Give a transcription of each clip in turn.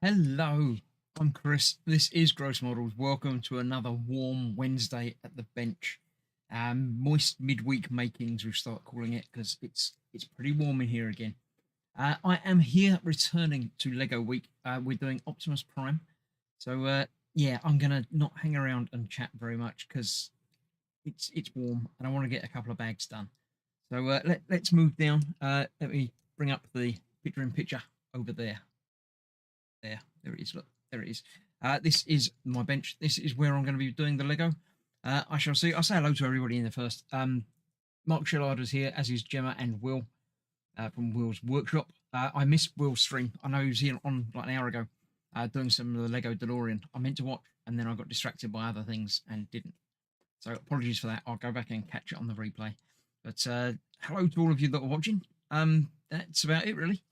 Hello, I'm Chris. This is Gross Models. Welcome to another warm Wednesday at the bench. Moist midweek makings, we start calling it, because it's pretty warm in here again. I am here returning to Lego Week. We're doing Optimus Prime, so yeah, I'm gonna not hang around and chat very much because it's warm and I want to get a couple of bags done. So let's move down. Let me bring up the picture over there. There it is. Look, there it is. This is my bench. This is where I'm going to be doing the Lego. I'll say hello to everybody in there first. Mark Shillarder's here, as is Gemma and Will from Will's Workshop. I missed Will's stream. I know he was here on like an hour ago doing some of the Lego DeLorean. I meant to watch, and then I got distracted by other things and didn't. So apologies for that. I'll go back and catch it on the replay. But hello to all of you that are watching. That's about it, really.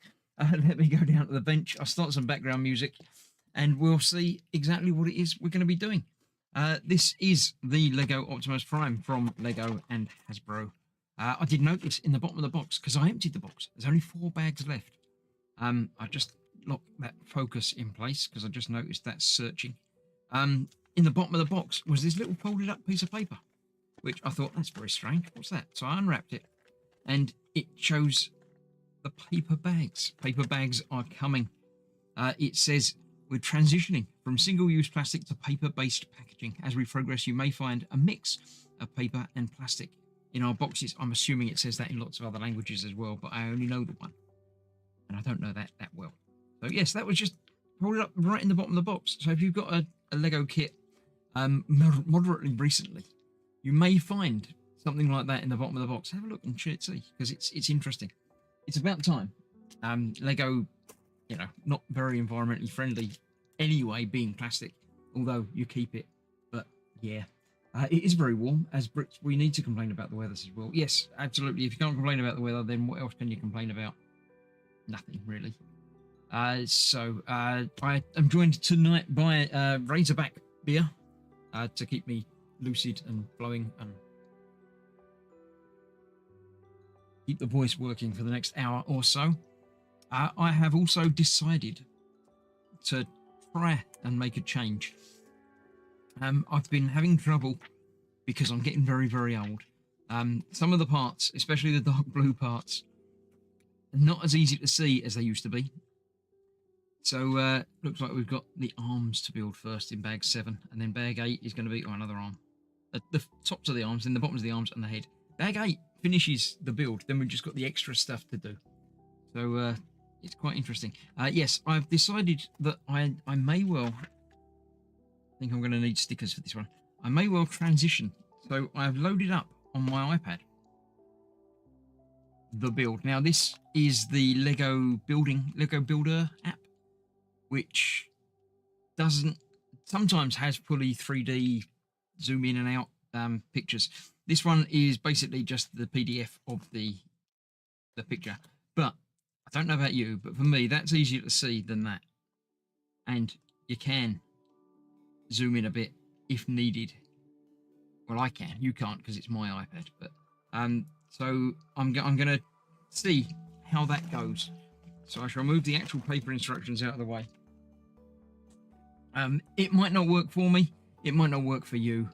Let me go down to the bench. I'll start some background music and we'll see exactly what it is we're going to be doing. This is the Lego Optimus Prime from Lego and Hasbro. I did notice in the bottom of the box, because I emptied the box, there's only 4 bags left. I just locked that focus in place because I just noticed that's searching. In the bottom of the box was this little folded up piece of paper, which I thought, that's very strange. What's that? So I unwrapped it and it shows the paper bags. Paper bags are coming. It says we're transitioning from single-use plastic to paper-based packaging. As we progress, you may find a mix of paper and plastic in our boxes. I'm assuming it says that in lots of other languages as well, but I only know the one, and I don't know that well. So yes, that was just rolled up right in the bottom of the box. So if you've got a Lego kit moderately recently, you may find something like that in the bottom of the box. Have a look and see, because it's interesting. It's about time. Lego, not very environmentally friendly anyway, being plastic, although you keep it. But yeah, it is very warm. As Brits, we need to complain about the weather as well. Yes, absolutely. If you can't complain about the weather, then what else can you complain about? Nothing, really. I am joined tonight by Razorback beer to keep me lucid and flowing and keep the voice working for the next hour or so. I have also decided to try and make a change. I've been having trouble because I'm getting very, very old. Some of the parts, especially the dark blue parts, are not as easy to see as they used to be. So looks like we've got the arms to build first in bag 7, and then bag 8 is going to be another arm. At the tops of the arms, then the bottoms of the arms and the head. Bag 8 finishes the build, then we've just got the extra stuff to do. So it's quite interesting. Yes, I've decided that I may well, I think I'm going to need stickers for this one. I may well transition. So I've loaded up on my iPad the build. Now this is the Lego Builder app, which sometimes has fully 3D zoom in and out pictures. This one is basically just the PDF of the picture. But I don't know about you, but for me, that's easier to see than that. And you can zoom in a bit if needed. Well, I can. You can't because it's my iPad. But so I'm going to see how that goes. So I shall move the actual paper instructions out of the way. It might not work for me. It might not work for you.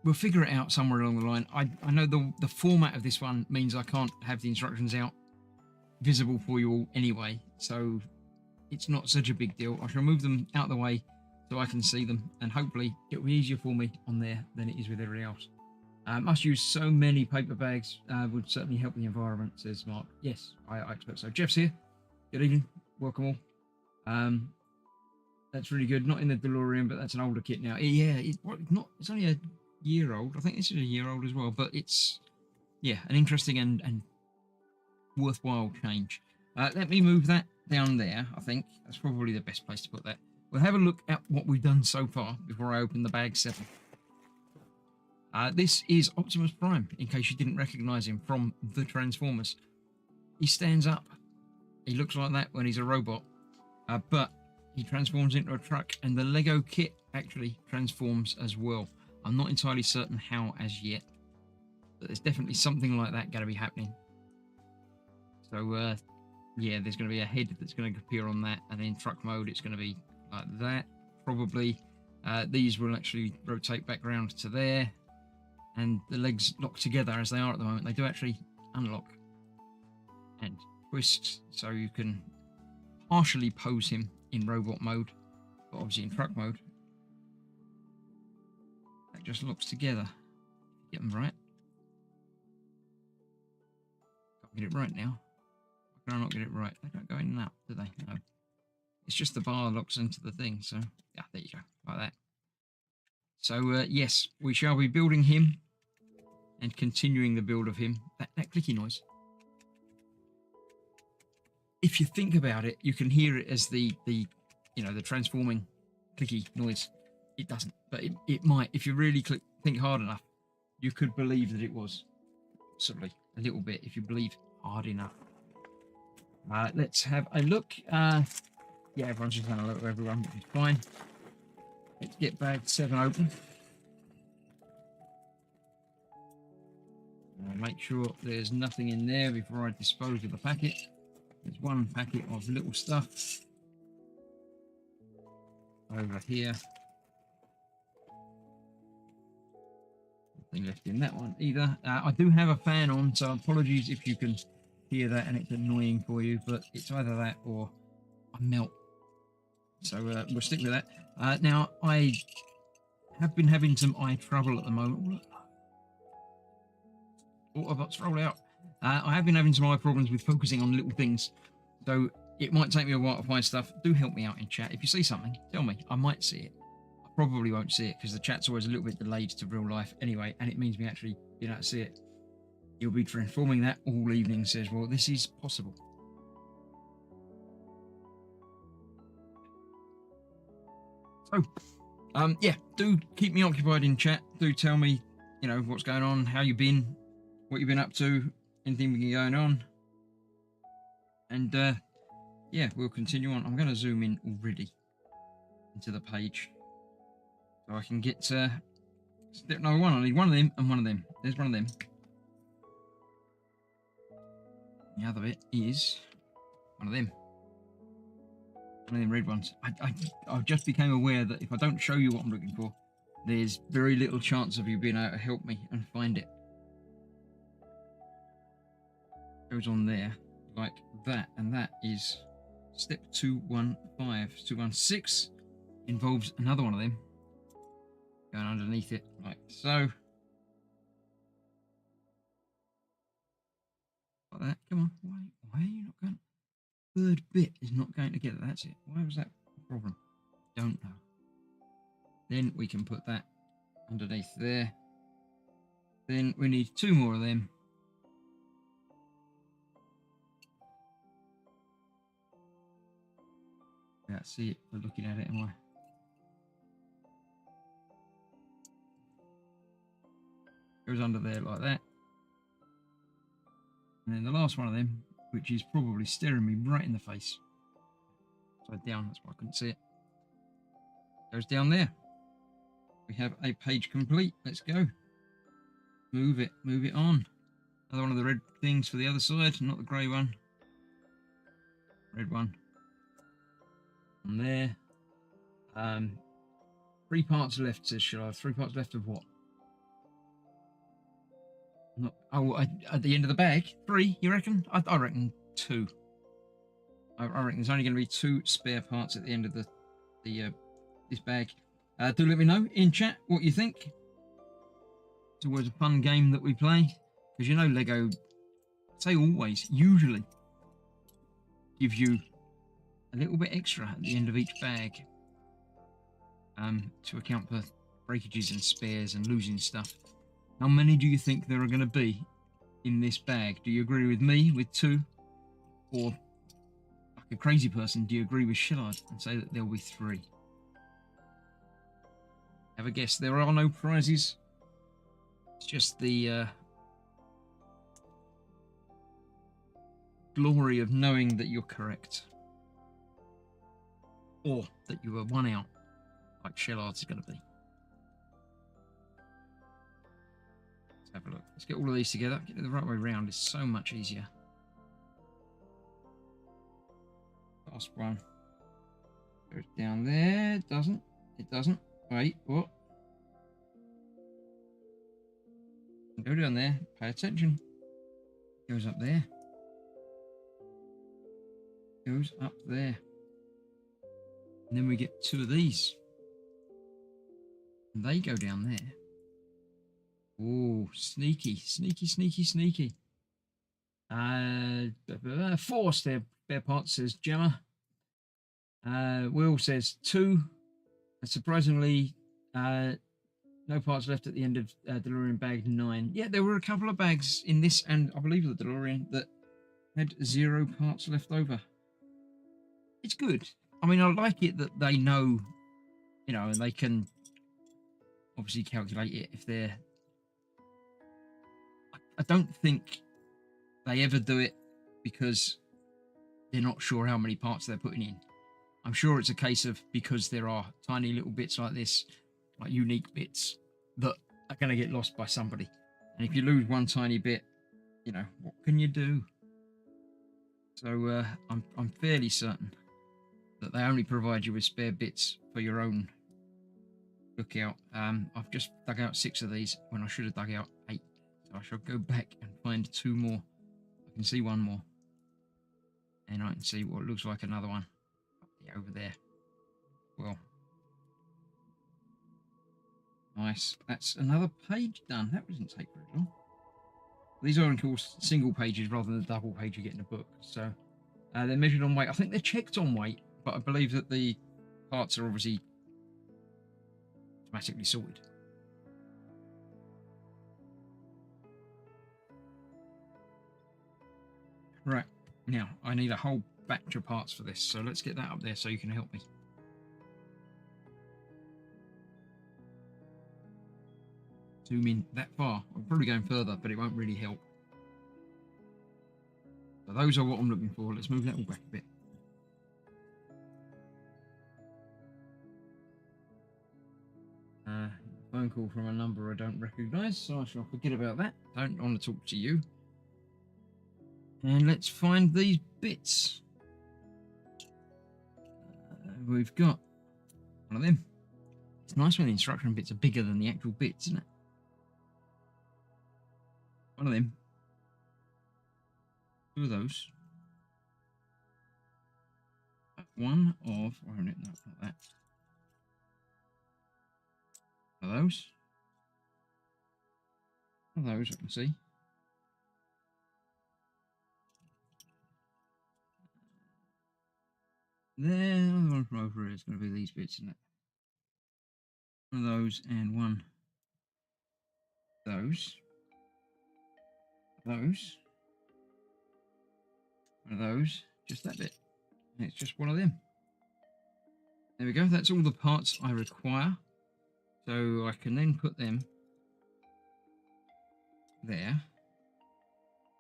We'll figure it out somewhere along the line. I know the format of this one means I can't have the instructions out visible for you all anyway, so it's not such a big deal. I shall move them out of the way so I can see them, and hopefully it'll be easier for me on there than it is with everybody else. Must use so many paper bags would certainly help the environment, says Mark. Yes, I expect so. Jeff's here. Good evening. Welcome all. That's really good. Not in the DeLorean, but that's an older kit now. Yeah, it's only a year old. I think this is a year old as well, but it's, yeah, an interesting and worthwhile change. Let me move that down there. I think that's probably the best place to put that. We'll have a look at what we've done so far before I open the bag 7. This is Optimus Prime, in case you didn't recognize him from the Transformers. He stands up. He looks like that when he's a robot, but he transforms into a truck, and the Lego kit actually transforms as well. I'm not entirely certain how as yet, but there's definitely something like that going to be happening. So yeah, there's going to be a head that's going to appear on that, and in truck mode it's going to be like that. Probably these will actually rotate back round to there, and the legs lock together as they are at the moment. They do actually unlock and twist, so you can partially pose him in robot mode, but obviously in truck mode that just locks together. Get them right. Can't get it right now. Why can I not get it right? They don't go in and out, do they? No. It's just the bar locks into the thing, so yeah, there you go, like that. So yes, we shall be building him and continuing the build of him. That clicky noise. If you think about it, you can hear it as the transforming clicky noise. It doesn't, but it might. If you really think hard enough, you could believe that it was. Possibly a little bit, if you believe hard enough. Let's have a look. Yeah, everyone's just having a look at everyone, which is fine. Let's get bag 7 open. Make sure there's nothing in there before I dispose of the packet. There's one packet of little stuff over here. Nothing left in that one either. I do have a fan on, so apologies if you can hear that and it's annoying for you, but it's either that or I melt. So we'll stick with that. Now, I have been having some eye trouble at the moment. Autobots roll out. I have been having some eye problems with focusing on little things, so it might take me a while to find stuff. Do help me out in chat. If you see something, tell me. I might see it. I probably won't see it because the chat's always a little bit delayed to real life anyway, and it means me actually being able to see it. You'll be informing that all evening says, well, this is possible. So, yeah, do keep me occupied in chat. Do tell me, what's going on, how you've been, what you've been up to, anything going on. And, yeah, we'll continue on. I'm going to zoom in already into the page so I can get step number 1. I need one of them and one of them. There's one of them. The other bit is one of them. One of them red ones. I've just became aware that if I don't show you what I'm looking for, there's very little chance of you being able to help me and find it. Goes on there like that, and that is step 215. 216 involves another one of them going underneath it like so. Like that. Come on. Why are you not going? Third bit is not going together. That's it. Why was that a problem? Don't know. Then we can put that underneath there. Then we need 2 more of them. Yeah, see it. We're looking at it, am I? Goes under there like that. And then the last one of them, which is probably staring me right in the face. Upside down, that's why I couldn't see it. Goes down there. We have a page complete. Let's go. Move it on. Another one of the red things for the other side, not the grey one. Red one. On there. 3 parts left, says Shalard. 3 parts left of what? Not, at the end of the bag? 3, you reckon? I reckon 2. I reckon there's only going to be 2 spare parts at the end of this bag. Do let me know in chat what you think. It's always a fun game that we play, because Lego, usually give you a little bit extra at the end of each bag, to account for breakages and spares and losing stuff. How many do you think there are going to be in this bag? Do you agree with me with 2, or like a crazy person, do you agree with Shillard and say that there'll be 3? Have a guess. There are no prizes. It's just the glory of knowing that you're correct, or that you were 1 out, like Shellard's going to be. Let's have a look. Let's get all of these together. Get it the right way round. It's so much easier. Last one. Goes down there. It doesn't. It doesn't. Wait, what? Go down there. Pay attention. Goes up there. Goes up there. And then we get two of these. And they go down there. Oh, sneaky, sneaky, sneaky, sneaky. 4 spare parts, says Gemma. Will says 2. And surprisingly, no parts left at the end of DeLorean bag 9. Yeah, there were a couple of bags in this, and I believe the DeLorean, that had 0 parts left over. It's good. I mean, I like it that they know, you know, and they can obviously calculate it if they're... I don't think they ever do it because they're not sure how many parts they're putting in. I'm sure it's a case of because there are tiny little bits like this, like unique bits, that are going to get lost by somebody. And if you lose one tiny bit, you know, what can you do? So I'm fairly certain that they only provide you with spare bits for your own lookout. I've just dug out 6 of these when I should have dug out 8. So I shall go back and find 2 more. I can see 1 more. And I can see what looks like another one over there. Well, nice. That's another page done. That doesn't take very long. These are, of course, single pages rather than the double page you get in a book. So they're measured on weight. I think they're checked on weight, but I believe that the parts are obviously automatically sorted. Right, now I need a whole batch of parts for this, so let's get that up there so you can help me. Zoom in that far. I'm probably going further, but it won't really help. So those are what I'm looking for. Let's move that all back a bit. Phone call from a number I don't recognise, so I shall forget about that. Don't want to talk to you. And let's find these bits. We've got one of them. It's nice when the instruction bits are bigger than the actual bits, isn't it? One of them. 2 of those. One of... Oh, no, not that. One of those. One of those, I can see. There, another one from over here is going to be these bits, isn't it? One of those and one of those. Those. One of those. Just that bit. And it's just one of them. There we go. That's all the parts I require. So I can then put them there.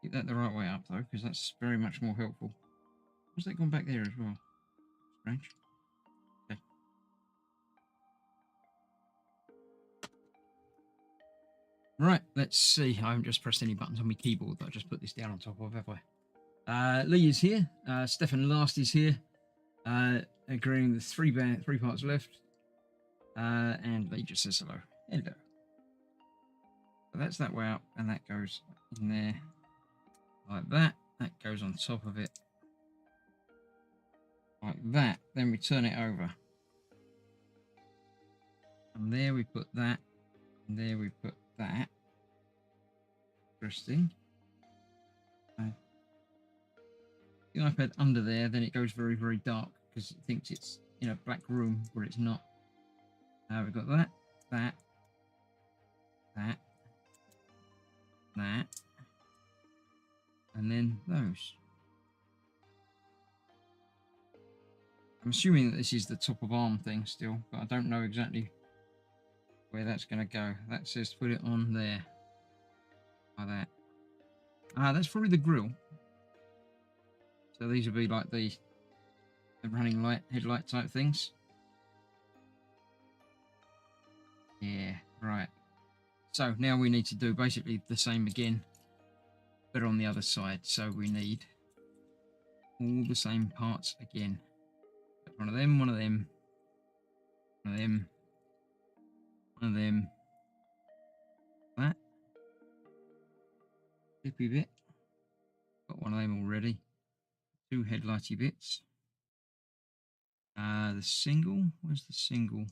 Get that the right way up though, because that's very much more helpful. What's that gone back there as well? Strange. Okay. Right, let's see. I haven't just pressed any buttons on my keyboard that I just put this down on top of, have I? Lee is here. Stefan Last is here. Agreeing with 3 parts left. And Lee just says hello. Hello. So that's that way up, and that goes in there like that. That goes on top of it like that. Then we turn it over. And there we put that. And there we put that. Interesting. The iPad under there, then it goes very, very dark because it thinks it's in a black room where it's not. We've got that, that, and then those. I'm assuming that this is the top of arm thing still, but I don't know exactly where that's going to go. That says put it on there. Like that. That's probably the grill. So these would be like the running light, headlight type things. Yeah, right. So now we need to do basically the same again, but on the other side. So we need all the same parts again. One of them, one of them, one of them, one of them. That. Flippy bit. Got one of them already. 2 headlighty bits. The single. Where's the single?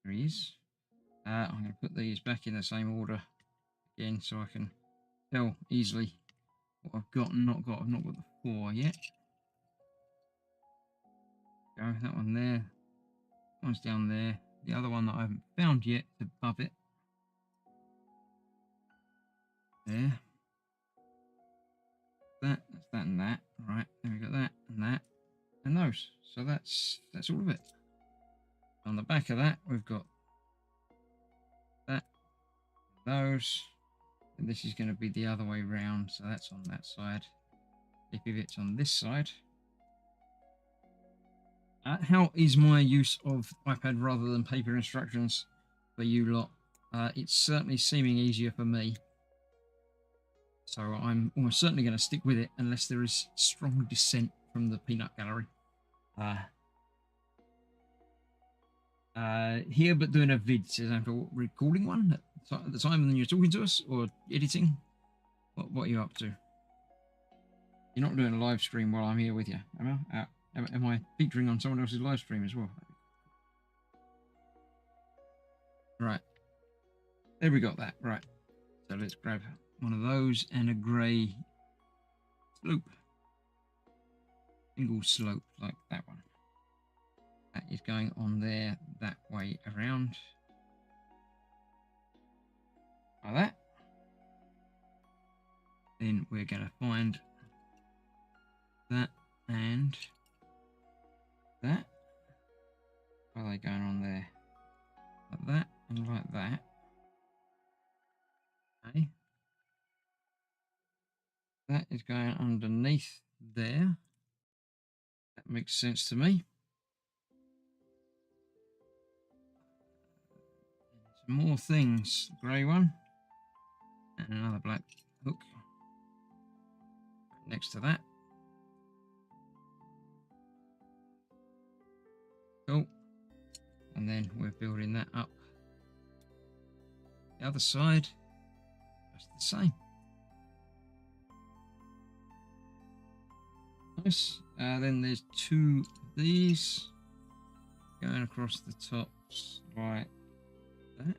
There he is. I'm going to put these back in the same order again so I can tell easily what I've got and not got. I've not got the 4 yet. Go, that one there. That one's down there. The other one that I haven't found yet is above it. There. That's that and that. Right, then we've got that and that and those. So that's all of it. On the back of that, we've got that, those, and this is going to be the other way round. So that's on that side. If it's on this side. How is my use of iPad rather than paper instructions for you lot? It's certainly seeming easier for me. So I'm almost certainly going to stick with it unless there is strong dissent from the peanut gallery. Here, but doing a vid, says I'm for recording one at the time when you're talking to us or editing. What are you up to? You're not doing a live stream while I'm here with you, am I? Am I featuring on someone else's live stream as well? Right. There we got that. Right. So let's grab one of those and a grey slope. Single slope like that one. That is going on there that way around. Like that. Then we're going to find that and that. What are they going on there? Like that and like that. Okay. That is going underneath there. That makes sense to me. Some more things. Grey one. And another black hook. Right next to that. Cool. And then we're building that up. The other side, just the same. Nice. Then there's 2 of these going across the tops like that.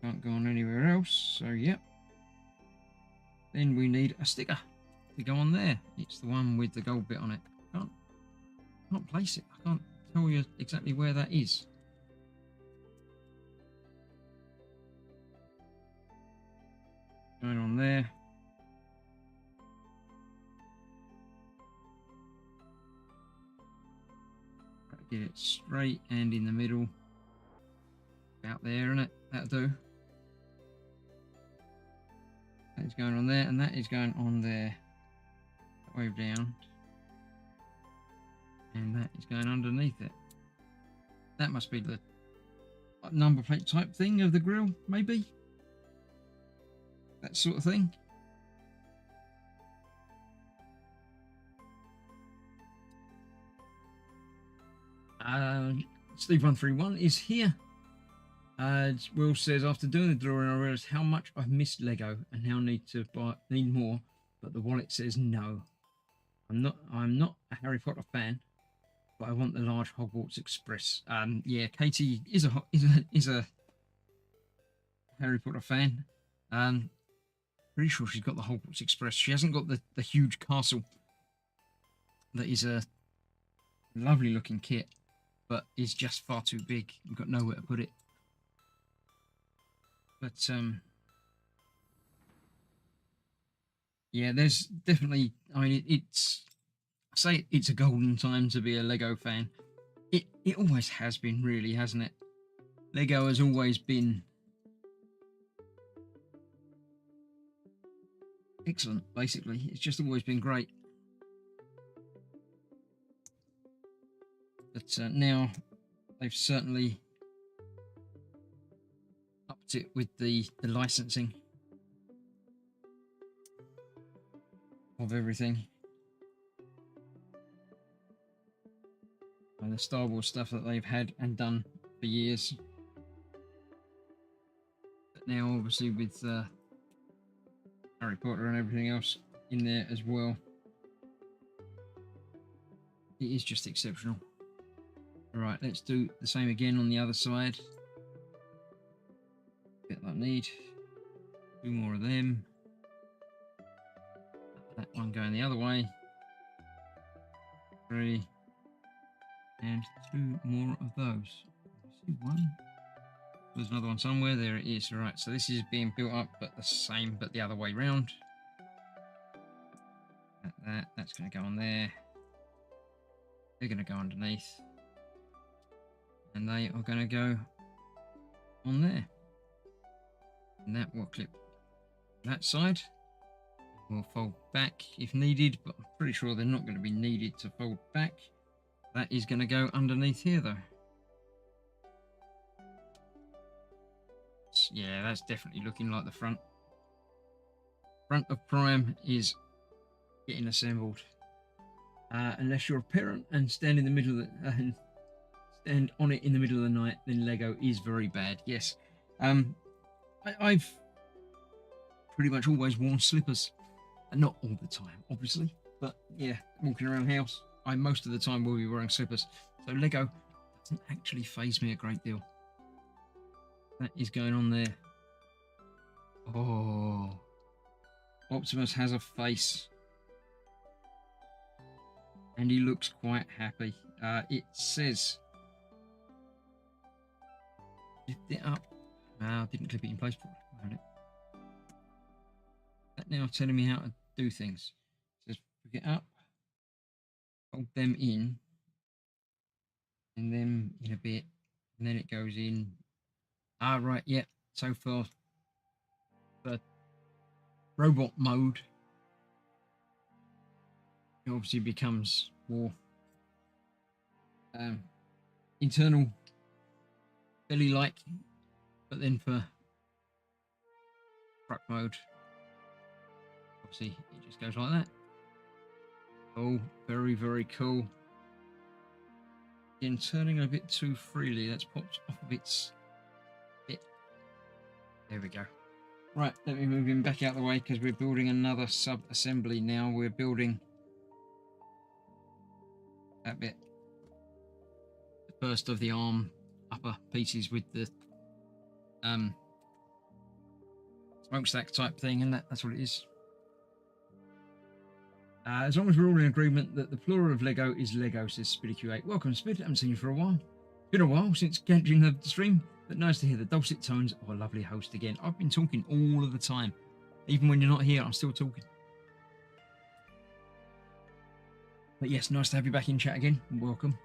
Can't go on anywhere else, so yep. Then we need a sticker to go on there. It's the one with the gold bit on it. Can't place it. I can't tell you exactly where that is. Going on there. Get it straight and in the middle. About there, isn't it? That'll do. That is going on there, and that is going on there. That way down. And that is going underneath it. That must be the number plate type thing of the grill, maybe? That sort of thing. Steve131 is here. Will says, after doing the drawing, I realised how much I've missed Lego and now need more. But the wallet says no. I'm not a Harry Potter fan, but I want the large Hogwarts Express. Yeah, Katie is a Harry Potter fan. Pretty sure she's got the Hogwarts Express. She hasn't got the huge castle. That is a lovely looking kit, but is just far too big. We've got nowhere to put it. But yeah, there's definitely. I mean, I say it's a golden time to be a Lego fan. It always has been, really, hasn't it? Lego has always been excellent. Basically, it's just always been great. But now they've certainly upped it with the licensing of everything. and the Star Wars stuff that they've had and done for years. But now, obviously, with Harry Potter and everything else in there as well, it is just exceptional. All right, let's do the same again on the other side. Bit that I need. 2 more of them. That one going the other way. 3. And 2 more of those. See one. There's another one somewhere. There it is. All right, so this is being built up, but the same, but the other way round. That's going to go on there. They're going to go underneath. And they are going to go on there. And that will clip that side. We'll fold back if needed, but I'm pretty sure they're not going to be needed to fold back. That is going to go underneath here though. Yeah, that's definitely looking like the front. Front of Prime is getting assembled. Unless you're a parent and stand in the middle of the, stand on it in the middle of the night, then Lego is very bad. Yes. I've pretty much always worn slippers. Not all the time, obviously, but yeah, walking around the house, I most of the time will be wearing slippers. So Lego doesn't actually faze me a great deal. That is going on there. Oh, Optimus has a face. And he looks quite happy. It says, lift it up. I didn't clip it in place properly. That now telling me how to do things. It says pick it up, hold them in, and then in a bit, and then it goes in. Right, yeah. So for the robot mode, it obviously becomes more internal belly-like, but then for truck mode, obviously it just goes like that. Oh, very, very cool. Again, turning a bit too freely. That's popped off of its bit. There we go. Right, let me move him back out of the way because we're building another sub-assembly now. We're building that bit. The first of the arm upper pieces with the smokestack type thing, and that's what it is. As long as we're all in agreement that the plural of Lego is Lego, says SpiddyQ8. Welcome, Spid. I haven't seen you for a while. It's been a while since catching the stream, but nice to hear the dulcet tones of a lovely host again. I've been talking all of the time. Even when you're not here, I'm still talking. But yes, nice to have you back in chat again. Welcome.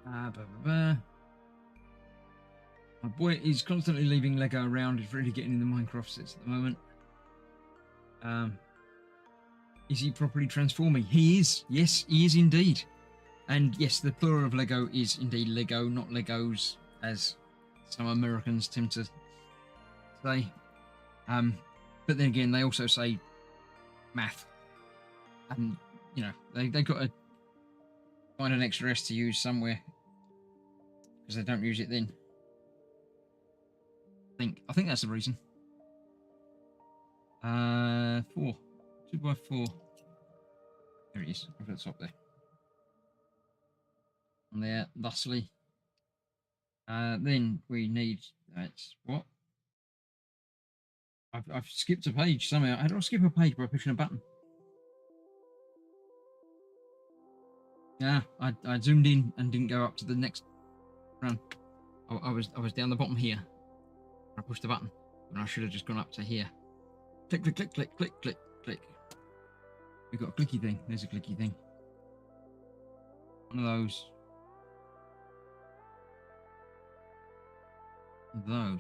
My boy is constantly leaving Lego around. He's really getting in the Minecraft sets at the moment. Is he properly transforming? He is. Yes, he is indeed. And yes, the plural of Lego is indeed Lego, not Legos, as some Americans tend to say. But then again, they also say math. And, you know, they've got to find an extra S to use somewhere. Because they don't use it then. I think that's the reason. 4. 2x4. There it is, over the top there. And there, thusly. Then we need, that's what? I've skipped a page somehow. How do I skip a page by pushing a button? Yeah, I zoomed in and didn't go up to the next run. I was down the bottom here. I pushed the button, and I should have just gone up to here. Click, click, click, click, click, click, click. We've got a clicky thing. There's a clicky thing. One of those.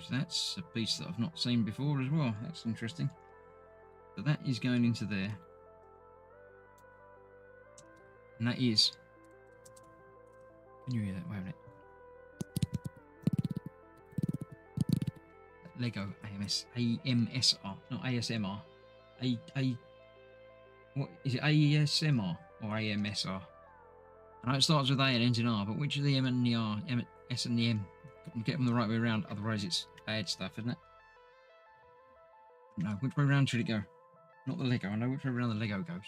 That's a piece that I've not seen before as well. That's interesting. So that is going into there. And that is... Can you hear that? Wait a minute. Lego AMSR, not ASMR. What is it? ASMR or AMSR? I know it starts with A and ends in R, but which of the M and the R, S and the M? Get them the right way around, otherwise it's bad stuff, isn't it? No, which way around should it go? Not the Lego. I know which way around the Lego goes.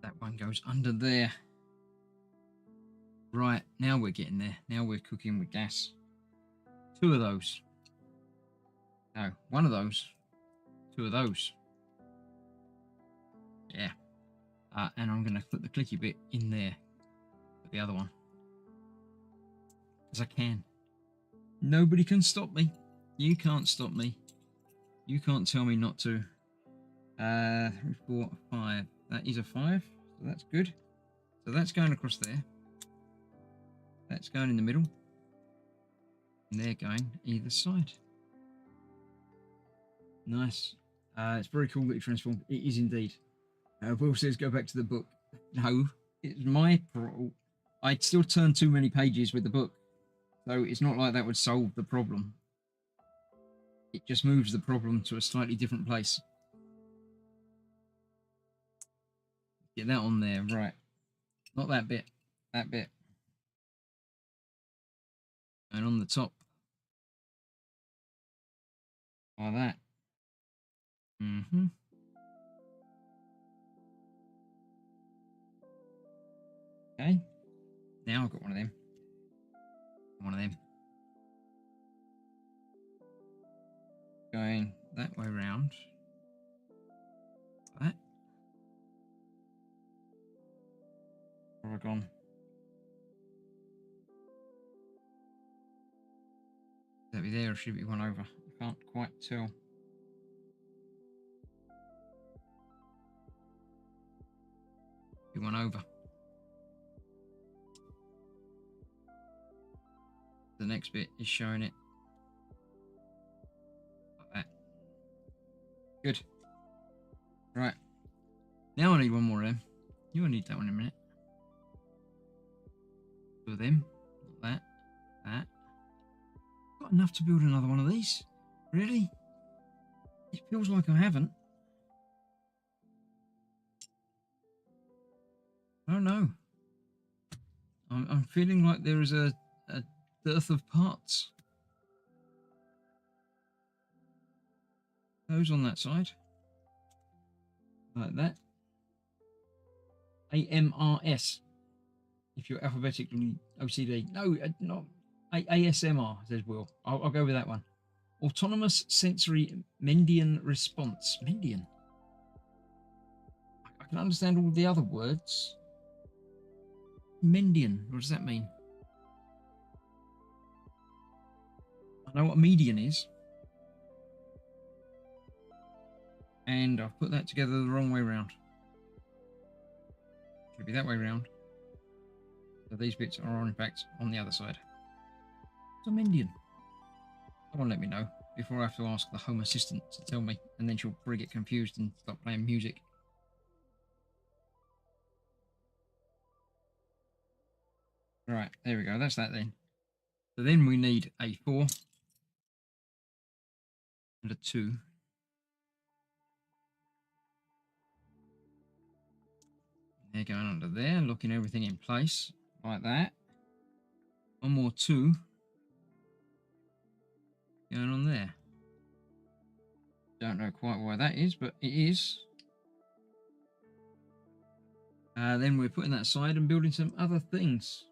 That one goes under there. Right, now we're getting there. Now we're cooking with gas. 2 of those. No, 1 of those. 2 of those. Yeah. And I'm going to put the clicky bit in there. Put the other one. Because I can. Nobody can stop me. You can't stop me. You can't tell me not to. 3, 4, 5. That is a 5. So that's good. So that's going across there. That's going in the middle. And they're going either side. Nice. It's very cool that you transformed. It is indeed. Will says go back to the book. No, it's my fault. I'd still turn too many pages with the book. So it's not like that would solve the problem. It just moves the problem to a slightly different place. Get that on there, right. Not that bit. That bit. And on the top. Like that. Mm-hmm. Okay. Now I've got one of them. One of them. Going that way round. Like that. Where have I gone? Should that be there or should it be one over? I can't quite tell. Be one over. The next bit is showing it like that. Good. Right. Now I need one more of them. You will need that one in a minute. 2 of them. Not that. That. Got enough to build another one of these? Really? It feels like I haven't. I don't know. I'm feeling like there is a dearth of parts. Those on that side. Like that. AMRS. If you're alphabetically OCD. No, not ASMR, says Will. I'll go with that one. Autonomous Sensory Mendian Response. Mendian? I can understand all the other words. Mendian, what does that mean? I know what a median is. And I've put that together the wrong way round. Should be that way round. So these bits are in fact on the other side. What's a Mendian? Someone let me know before I have to ask the home assistant to tell me, and then she'll probably get confused and start playing music. Right, there we go. That's that then. So then we need a 4 and a 2. They're going under there, locking everything in place like that. One more 2 going on there. Don't know quite why that is, but it is. Then we're putting that aside and building some other things.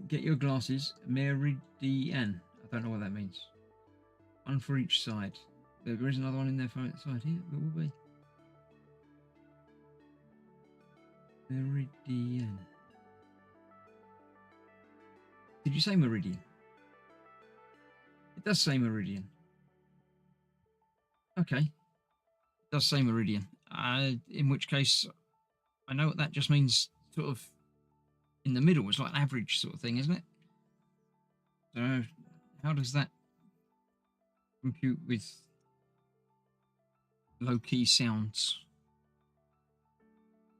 Get your glasses. Meridian. I don't know what that means. One for each side. There is another one in there for the side here. It will be. Meridian. Did you say meridian? It does say meridian. Okay. It does say meridian. In which case, I know what that just means, sort of in the middle. It's like an average sort of thing, isn't it? So, how does that compute with low-key sounds?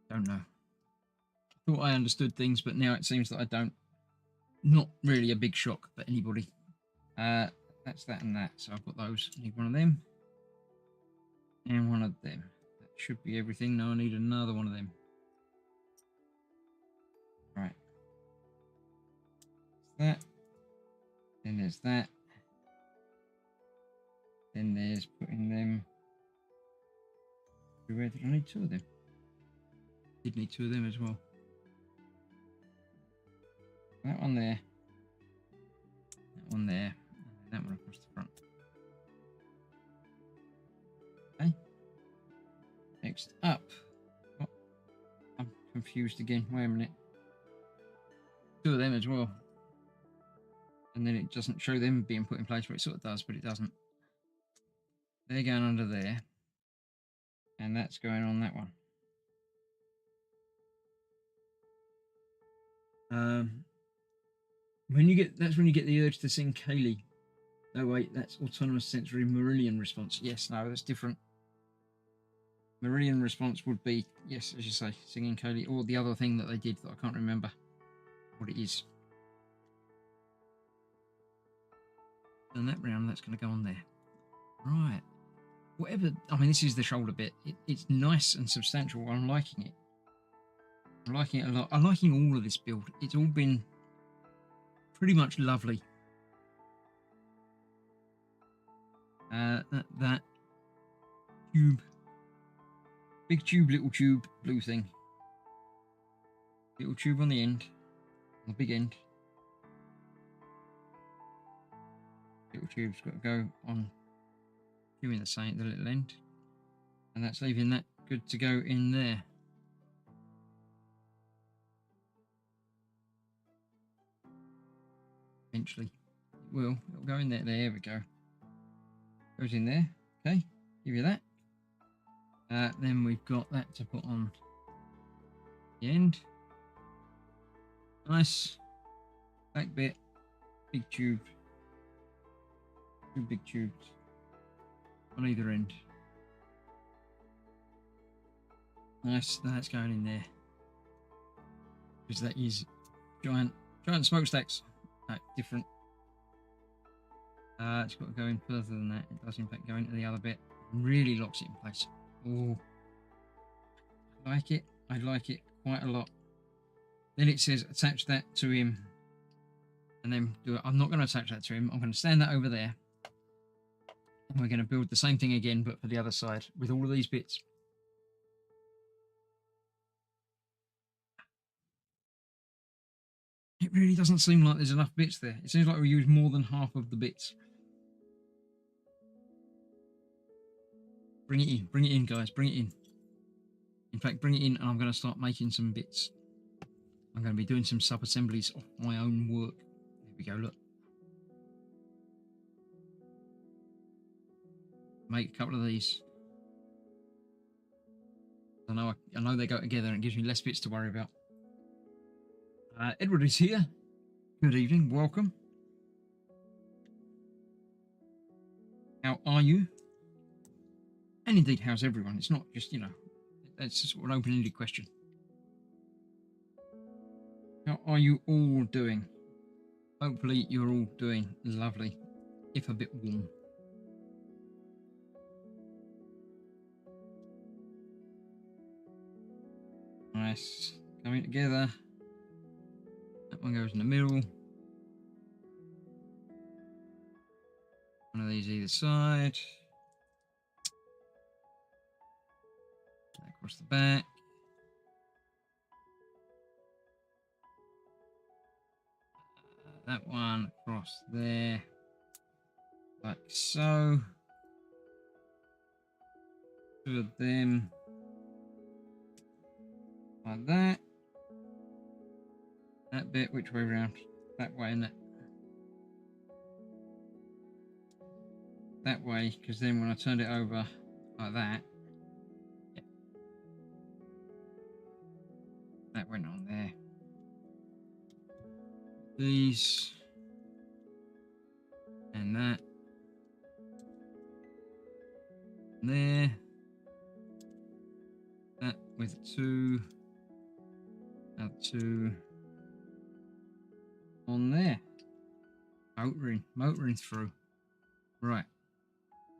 Don't know. I thought I understood things, but now it seems that I don't. Not really a big shock for anybody. That's that and that. So I've got those. I need one of them and one of them. should be everything. No, I need another one of them. Right. That. Then there's that. Then there's putting them. Where did I need 2 of them? Did need 2 of them as well. That one there. That one there. And that one across the front. Okay. Next up. Oh, I'm confused again. Wait a minute. 2 of them as well. And then it doesn't show them being put in place, but it sort of does, but it doesn't. They're going under there. And that's going on that one. That's when you get the urge to sing Kaylee. Oh wait, that's autonomous sensory Meridian response. Yes, no, that's different. Meridian response would be, yes, as you say, singing Kaylee, or the other thing that they did that I can't remember what it is. And that round, that's going to go on there. Right. Whatever, I mean, this is the shoulder bit. It's nice and substantial. I'm liking it. I'm liking it a lot. I'm liking all of this build. It's all been pretty much lovely. That tube. Big tube, little tube, blue thing. Little tube on the end. On the big end. Little tube's got to go on doing the same, the little end. And that's leaving that good to go in there. Eventually. It'll go in there. There we go. Goes in there. Okay. Give you that. Then we've got that to put on the end. Nice. Back bit. Big tube. 2 big tubes on either end. Nice. That's going in there. Because that is giant smokestacks. No, different. It's got to go in further than that. It does in fact go into the other bit. Really locks it in place. Oh, I like it. I like it quite a lot. Then it says attach that to him, and then do it. I'm not going to attach that to him. I'm going to stand that over there, and we're going to build the same thing again, but for the other side with all of these bits. It really doesn't seem like there's enough bits there. It seems like we use more than half of the bits. Bring it in, guys, bring it in. In fact, bring it in, and I'm going to start making some bits. I'm going to be doing some sub-assemblies of my own work. There we go, look. Make a couple of these. I know they go together, and it gives me less bits to worry about. Edward is here. Good evening, welcome. How are you? And indeed, how's everyone? It's not just, that's just an open-ended question. How are you all doing? Hopefully you're all doing lovely, if a bit warm. Nice. Coming together. That one goes in the middle. One of these either side. Across the back. That one across there. Like so. 2 of them. Like that. That bit, which way around? That way, and that way, because then when I turned it over like that, that went on there. These and that. And there. That with 2. Add 2 on there. Motoring through. Right.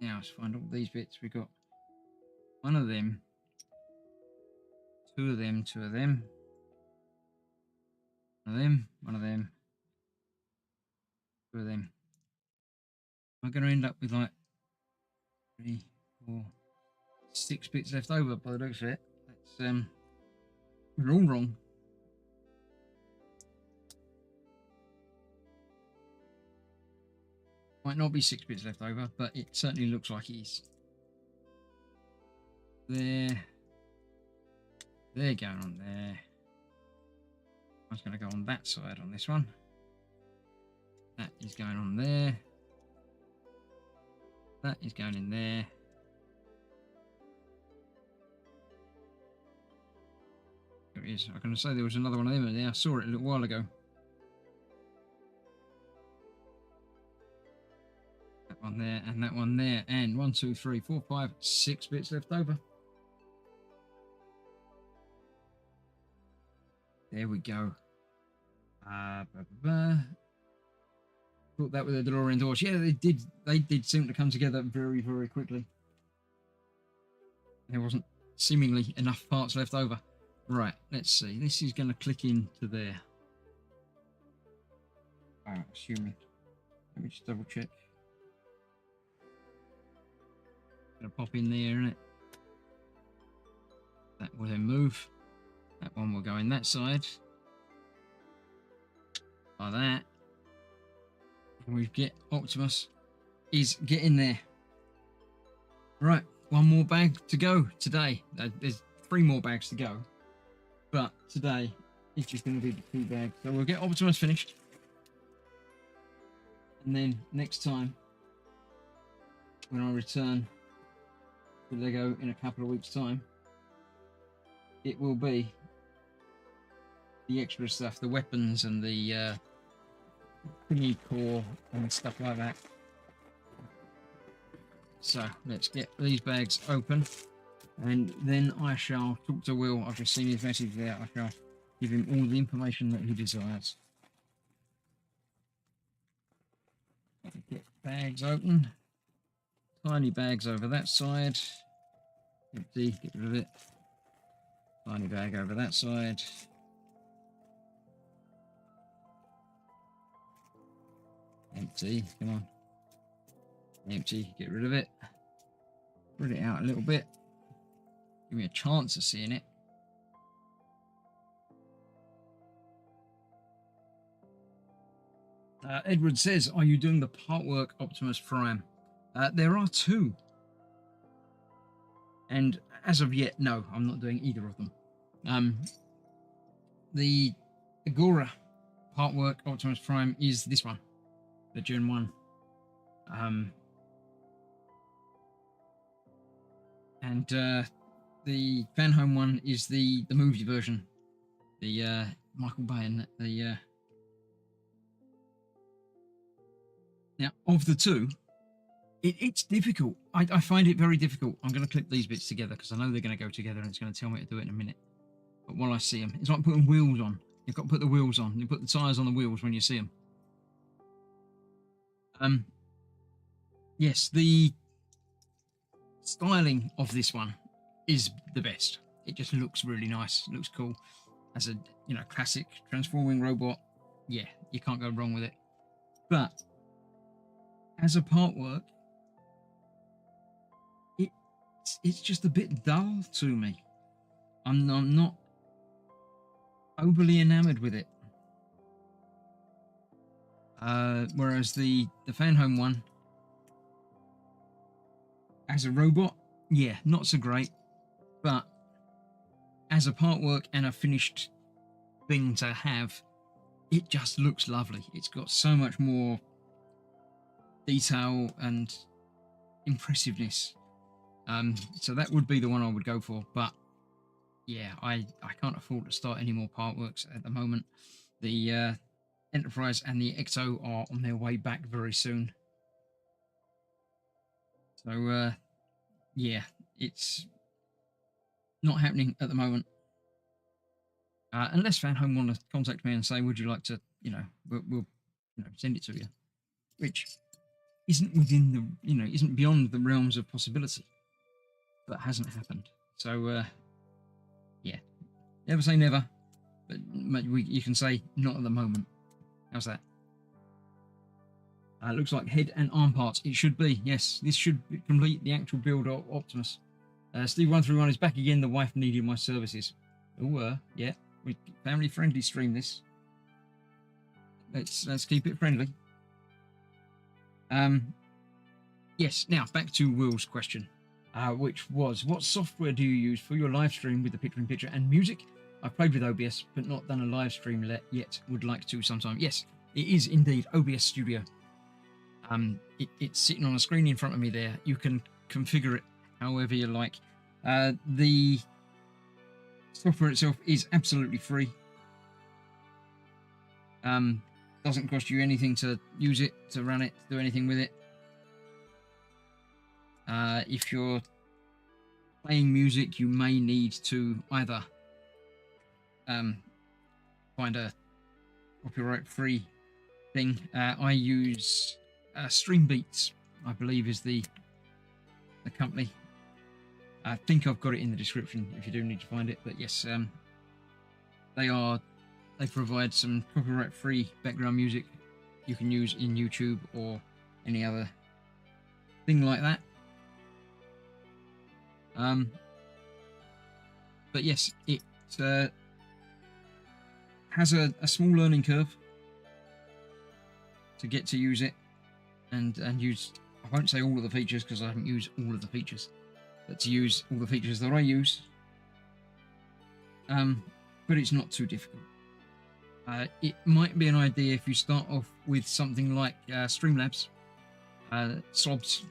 Now let's find all these bits. We've got one of them. Two of them, two of them. One of them, one of them. Two of them. I'm going to end up with like 3, 4, 6 bits left over by the looks of it. That's we're all wrong. Might not be 6 bits left over, but it certainly looks like it is. There. They're going on there. I was going to go on that side on this one. That is going on there. That is going in there. There it is. I was going to say there was another one of them in there. I saw it a little while ago. That one there and that one there. And 1, 2, 3, 4, 5, 6 bits left over. There we go. Thought that with the DeLorean doors. Yeah, they did seem to come together very, very quickly. There wasn't seemingly enough parts left over. Right, let's see. This is going to click into there. Assuming. Let me just double check. Going to pop in there, isn't it? That will then move. That one will go in that side. Like that. And we get Optimus is getting there. Right, one more bag to go today. There's 3 more bags to go. But today, it's just going to be the 2 bags. So we'll get Optimus finished. And then next time, when I return to Lego in a couple of weeks' time, it will be the extra stuff, the weapons and the thingy core and stuff like that. So let's get these bags open, and then I shall talk to Will. I've just seen his message there. I shall give him all the information that he desires. Get bags open. Tiny bags over that side. Empty, get rid of it. Tiny bag over that side. Empty, come on. Empty, get rid of it. Spread it out a little bit. Give me a chance of seeing it. Edward says, are you doing the part work Optimus Prime? There are 2. And as of yet, no, I'm not doing either of them. The Agora part work Optimus Prime is this one, the Gen 1. And the fan home one is the movie version, the Michael Bay and the. Now, of the 2, it's difficult. I find it very difficult. I'm going to clip these bits together because I know they're going to go together, and it's going to tell me to do it in a minute. But while I see them, it's like putting wheels on. You've got to put the wheels on. You put the tyres on the wheels when you see them. Yes, the styling of this one is the best. It just looks really nice. It looks cool. As a classic transforming robot, yeah, you can't go wrong with it. But as a part work, it's just a bit dull to me. I'm not overly enamored with it. Whereas the fan home one, as a robot, yeah, not so great. But as a part work and a finished thing to have, it just looks lovely. It's got so much more detail and impressiveness. So that would be the one I would go for. But yeah, I can't afford to start any more part works at the moment. The Enterprise and the Ecto are on their way back very soon. So yeah, it's not happening at the moment. Unless Fan Home want to contact me and say, would you like to, we'll send it to you, which isn't within the, isn't beyond the realms of possibility, but hasn't happened. So yeah, Never say never, but you can say not at the moment. How's that? Looks like head and arm parts. It should be. Yes, this should complete the actual build of Optimus. Steve131 is back again. The wife needed my services. Oh, yeah. We family friendly stream this. Let's keep it friendly. Yes. Now back to Will's question, which was, what software do you use for your live stream with the picture-in-picture and music? I've played with OBS, but not done a live stream yet. Would like to sometime. Yes, it is indeed OBS Studio. It's sitting on a screen in front of me there. You can configure it however you like. The software itself is absolutely free. Doesn't cost you anything to use it, to run it, to do anything with it. If you're playing music, you may need to either find a copyright-free thing. I use Stream Beats, I believe, is the company. I think I've got it in the description if you do need to find it. But yes, they provide some copyright-free background music you can use in YouTube or any other thing like that. But yes, it has a small learning curve to get to use it and use. I won't say all of the features because I haven't used all of the features, but to use all the features that I use. But it's not too difficult. It might be an idea if you start off with something like Streamlabs. Slobs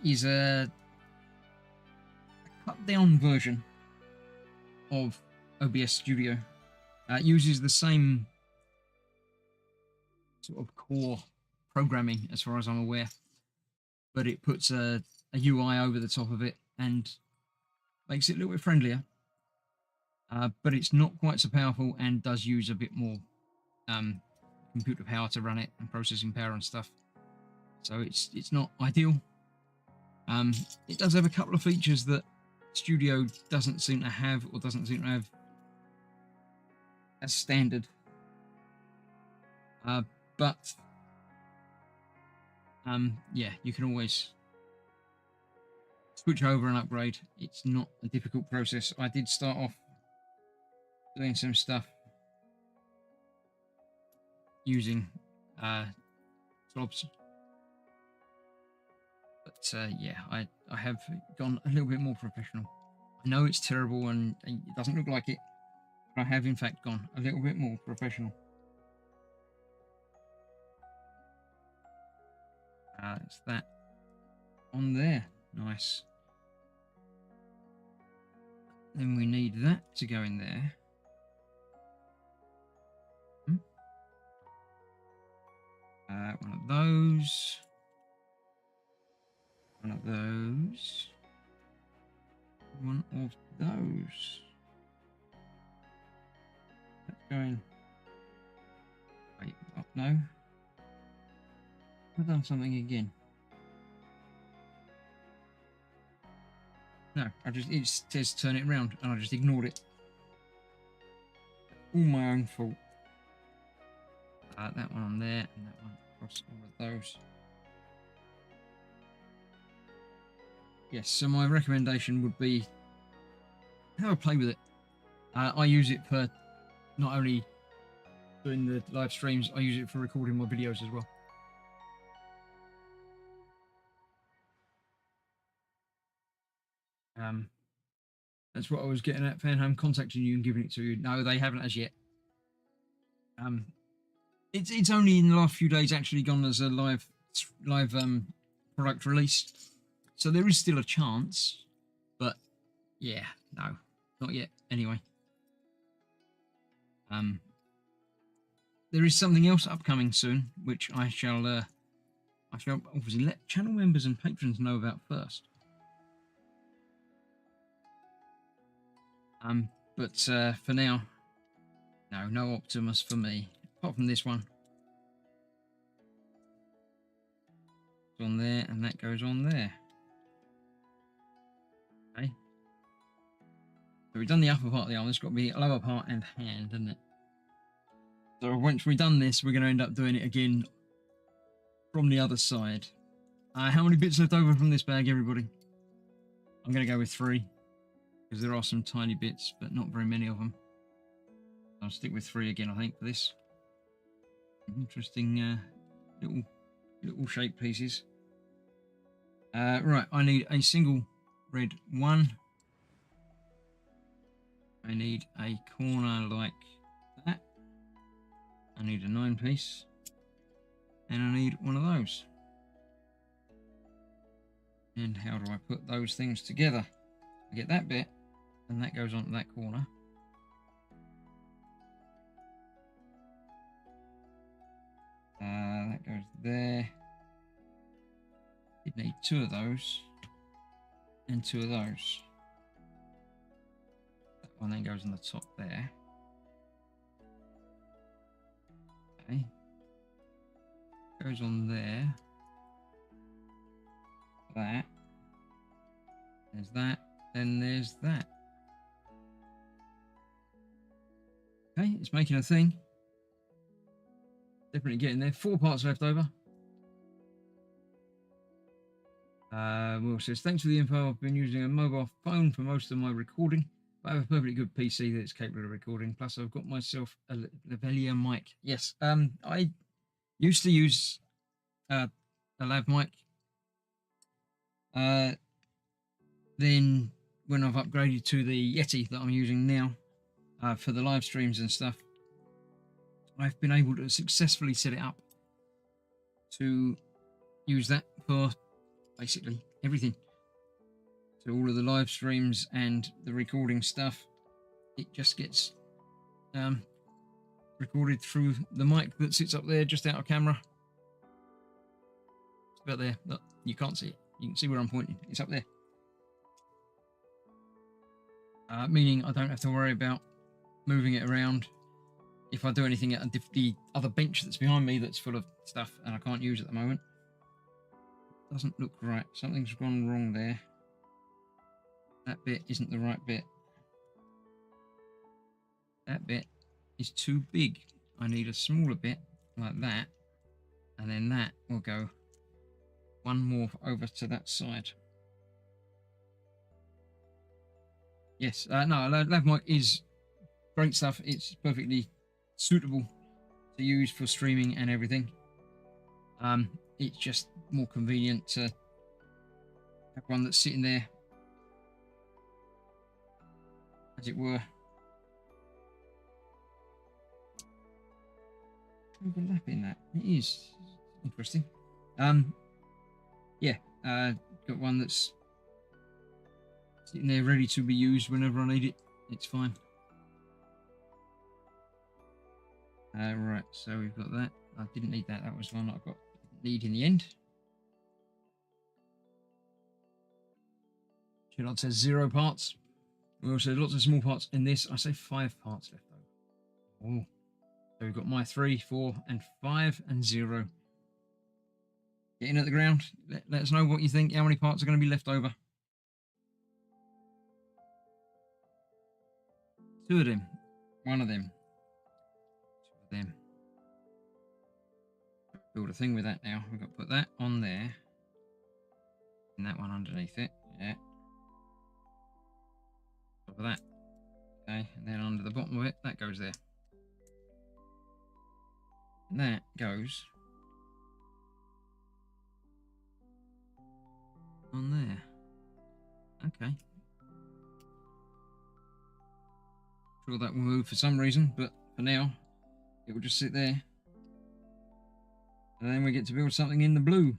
is a cut-down version of OBS Studio. It uses the same sort of core programming as far as I'm aware, but it puts a UI over the top of it and makes it a little bit friendlier. But it's not quite so powerful and does use a bit more computer power to run it and processing power and stuff. So it's not ideal. It does have a couple of features that Studio doesn't seem to have, or doesn't seem to have as standard. But yeah, you can always switch over and upgrade. It's not a difficult process. I did start off doing some stuff using slobs, but yeah, I have gone a little bit more professional. I know it's terrible and it doesn't look like it, but I have in fact gone a little bit more professional. It's that on there. Nice. Then we need that to go in there. One of those. One of those. One of those. That's going. Wait, oh, no. I've done something again. No, it says turn it around and I just ignored it. All my own fault. That one on there and that one across all of those. Yes, so my recommendation would be have a play with it. I use it for not only doing the live streams, I use it for recording my videos as well. That's what I was getting at. Fanhome contacting you and giving it to you. No, they haven't as yet. It's only in the last few days actually gone as a live product release, so there is still a chance. But yeah, no, not yet. Anyway, there is something else upcoming soon, which I shall obviously let channel members and patrons know about first. But for now, no Optimus for me, apart from this one. It's on there, and that goes on there. Okay. So we've done the upper part of the arm. It's got to be lower part and hand, isn't it? So once we've done this, we're going to end up doing it again from the other side. How many bits left over from this bag, everybody? I'm going to go with 3 because there are some tiny bits, but not very many of them. I'll stick with 3 again, I think, for this. Interesting little shape pieces. Right, I need a single red 1. I need a corner like that. I need a 9-piece. And I need one of those. And how do I put those things together? I get that bit, and that goes onto that corner. That goes there. You'd need 2 of those, and 2 of those. That one then goes on the top there. Okay. Goes on there. That. There's that. Then there's that. Okay, it's making a thing. Definitely getting there. 4 parts left over. Will says, thanks for the info. I've been using a mobile phone for most of my recording, but I have a perfectly good PC that's capable of recording. Plus, I've got myself a lavalier mic. Yes, I used to use a lav mic. Then when I've upgraded to the Yeti that I'm using now for the live streams and stuff, I've been able to successfully set it up to use that for basically everything. So all of the live streams and the recording stuff, it just gets recorded through the mic that sits up there just out of camera. It's about there. Look, you can't see it. You can see where I'm pointing. It's up there. Meaning I don't have to worry about moving it around. If I do anything at the other bench that's behind me that's full of stuff and I can't use at the moment. Doesn't look right. Something's gone wrong there. That bit isn't the right bit. That bit is too big. I need a smaller bit like that. And then that will go one more over to that side. Yes, no, lav mic is great stuff. It's perfectly suitable to use for streaming and everything. It's just more convenient to have one that's sitting there, as it were, overlapping that. It is interesting. Yeah, got one that's sitting there ready to be used whenever I need it. It's fine. Right, so we've got that. I didn't need that. That was one that I got need in the end. Chillard says 0 parts. We also lots of small parts in this. I say 5 parts left over. Oh, so we've got my 3, 4, and 5, and 0. Get in at the ground. Let us know what you think. How many parts are going to be left over? 2 of them. 1 of them. 2 of them. Build a thing with that now. We've got to put that on there. And that one underneath it. Yeah. Top of that. Okay. And then under the bottom of it, that goes there. And that goes on there. Okay. Sure that will move for some reason, but for now, it will just sit there. And then we get to build something in the blue,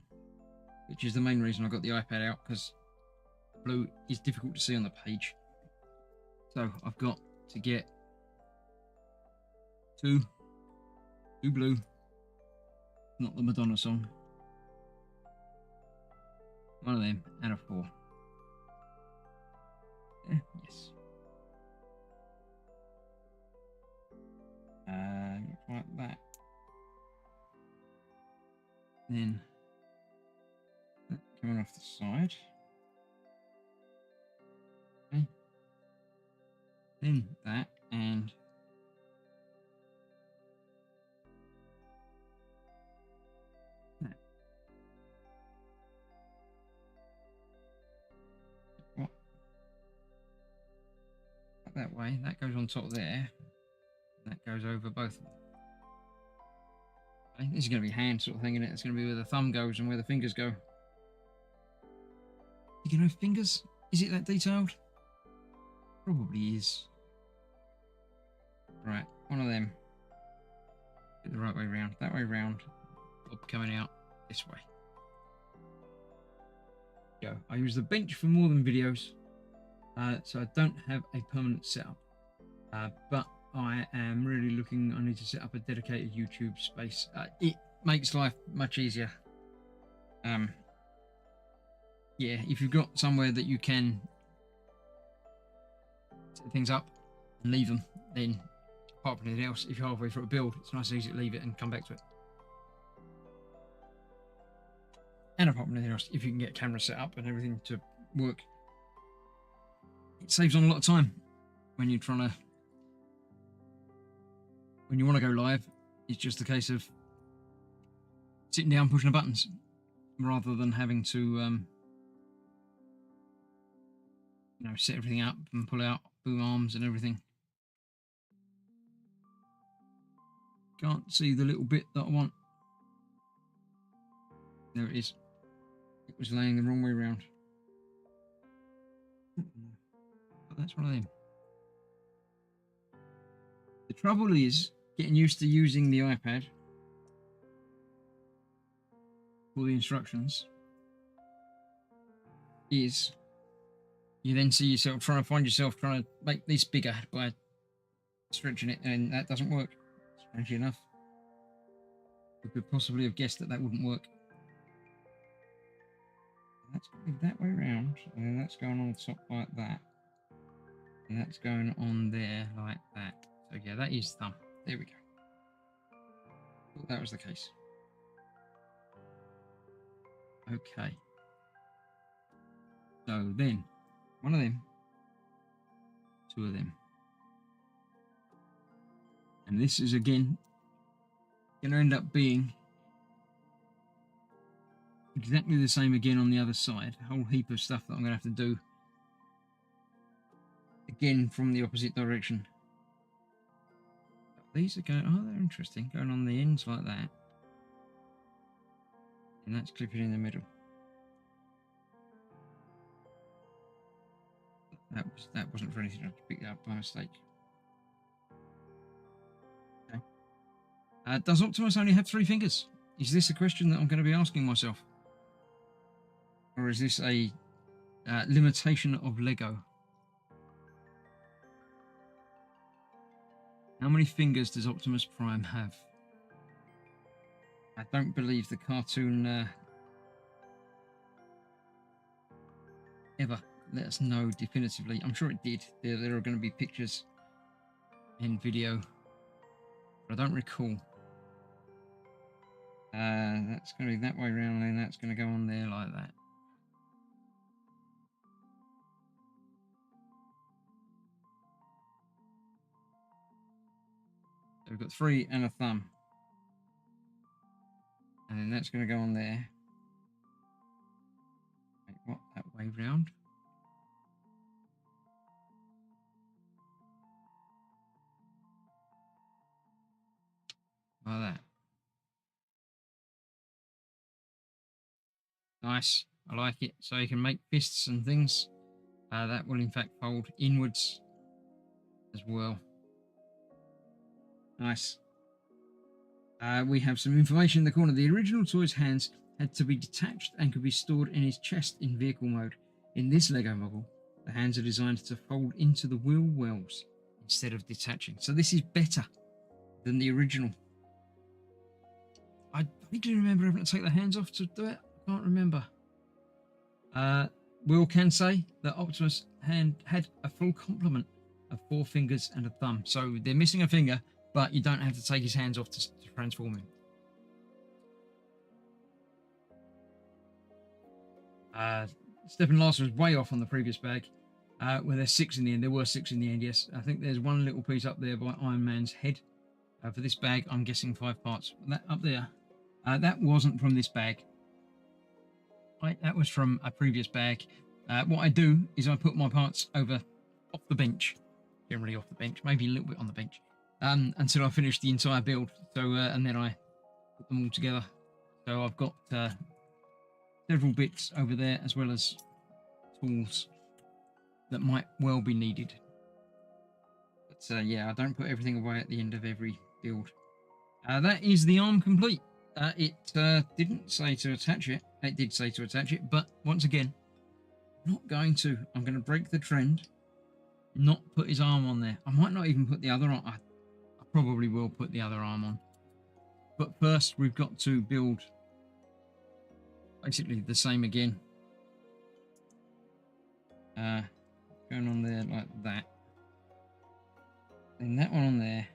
which is the main reason I got the iPad out, because blue is difficult to see on the page. So I've got to get two blue, not the Madonna song, 1 of them, and a 4. Yes. Like that. Then that coming off the side. Okay. then that, and that. What? That way. That goes on top there. That goes over both of them. Okay, this is going to be hand sort of thing, isn't it? It's going to be where the thumb goes and where the fingers go. You can have fingers? Is it that detailed? Probably is. Right, one of them. The right way round, that way round. Bob coming out this way. Go. I use the bench for more than videos, so I don't have a permanent setup. But I am really looking. I need to set up a dedicated YouTube space. It makes life much easier. Yeah, if you've got somewhere that you can set things up and leave them, then apart from anything else, if you're halfway through a build, it's nice and easy to leave it and come back to it. And apart from anything else, if you can get cameras set up and everything to work, it saves on a lot of time when you're trying to, when you want to go live. It's just a case of sitting down, pushing the buttons, rather than having to, you know, set everything up and pull out boom arms and everything. Can't see the little bit that I want. There it is. It was laying the wrong way around. But that's one of them. The trouble is getting used to using the iPad for the instructions is you then see yourself trying to find yourself trying to make this bigger by stretching it, and that doesn't work. Strangely enough, we could possibly have guessed that that wouldn't work. That's going that way around, and then that's going on the top like that, and that's going on there like that. So yeah, that is thumb. There we go. Thought that was the case. Okay. So then, one of them, two of them. And this is again going to end up being exactly the same again on the other side. A whole heap of stuff that I'm going to have to do again from the opposite direction. These are going, oh, they're interesting, going on the ends like that. And that's clipping in the middle. That wasn't for anything. I picked it up by mistake. Okay. Does Optimus only have 3 fingers? Is this a question that I'm going to be asking myself? Or is this a limitation of Lego? How many fingers does Optimus Prime have? I don't believe the cartoon ever let us know definitively. I'm sure it did. There are going to be pictures in video, but I don't recall. That's going to be that way around, and then that's going to go on there like that. So we've got 3 and a thumb. And then that's going to go on there. Wait, what? That way round? Like that. Nice. I like it. So you can make fists and things. That will in fact fold inwards as well. Nice. We have some information in the corner. The original toy's hands had to be detached and could be stored in his chest in vehicle mode. In this Lego model, the hands are designed to fold into the wheel wells instead of detaching. So this is better than the original. I vaguely remember having to take the hands off to do it. I can't remember. Will can say that Optimus' hand had a full complement of 4 fingers and a thumb. So they're missing a finger, but you don't have to take his hands off to transform him. Stephen Larson was way off on the previous bag. Well, there's 6 in the end. There were 6 in the end, yes. I think there's one little piece up there by Iron Man's head. For this bag, I'm guessing 5 parts. That up there, that wasn't from this bag. Right, that was from a previous bag. What I do is I put my parts over off the bench, generally off the bench, maybe a little bit on the bench, until I finish the entire build. So, and then I put them all together. So I've got several bits over there, as well as tools that might well be needed. But yeah, I don't put everything away at the end of every build. That is the arm complete. It didn't say to attach it. It did say to attach it, but once again, not going to. I'm going to break the trend, not put his arm on there. I might not even put the other arm. I probably will put the other arm on. But first, we've got to build basically the same again. Going on there like that. Then that one on there.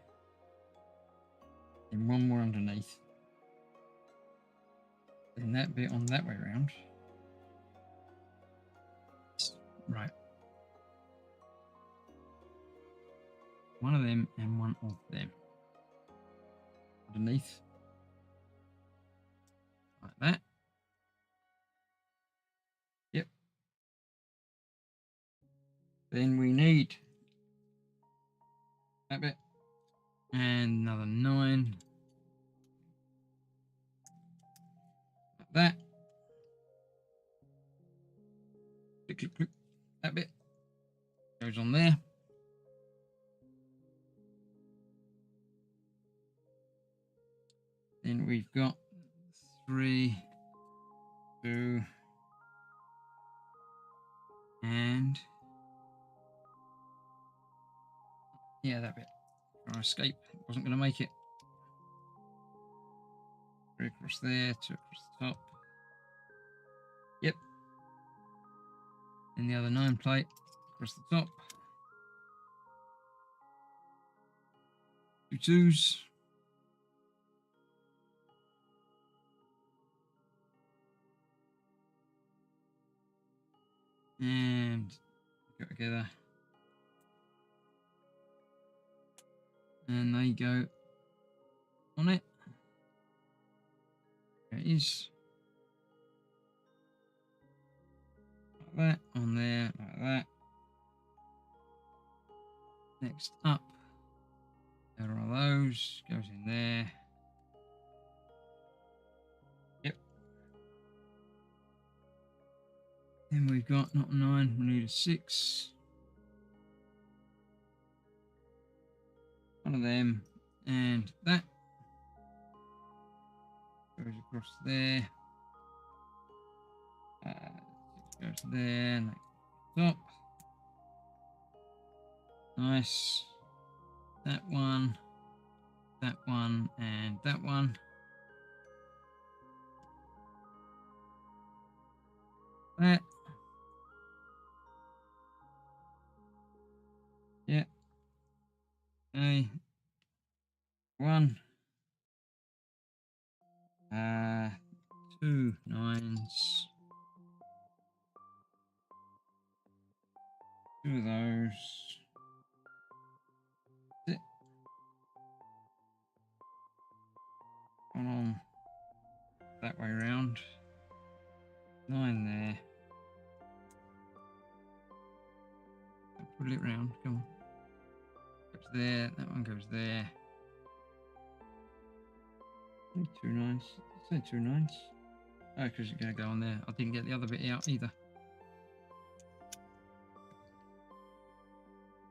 Then one more underneath. Then that bit on that way around. Right. One of them and one of them. Underneath. Like that. Yep. Then we need that bit. And another 9. Like that. Click, click, click. That bit goes on there. Then we've got 3, 2, and yeah, that bit. Try to escape. Wasn't going to make it. 3 across there, 2 across the top. Yep. And the other 9 plate across the top. 2 twos. And go together. And there you go on it. There it is. Like that, on there, like that. Next up, there are those, goes in there. Yep. Then we've got not 9, we need a 6. One of them, and that goes across there. Goes there, and that goes up. Nice. That one, and that one. That. Yeah. Okay. 1. 2 9s. 2 of those. That's it. One on that way around. 9 there. Pull it round. Come on. Goes there. That one goes there. 2 9s. Say 2 9s. Oh, because it's going to go on there. I didn't get the other bit out either.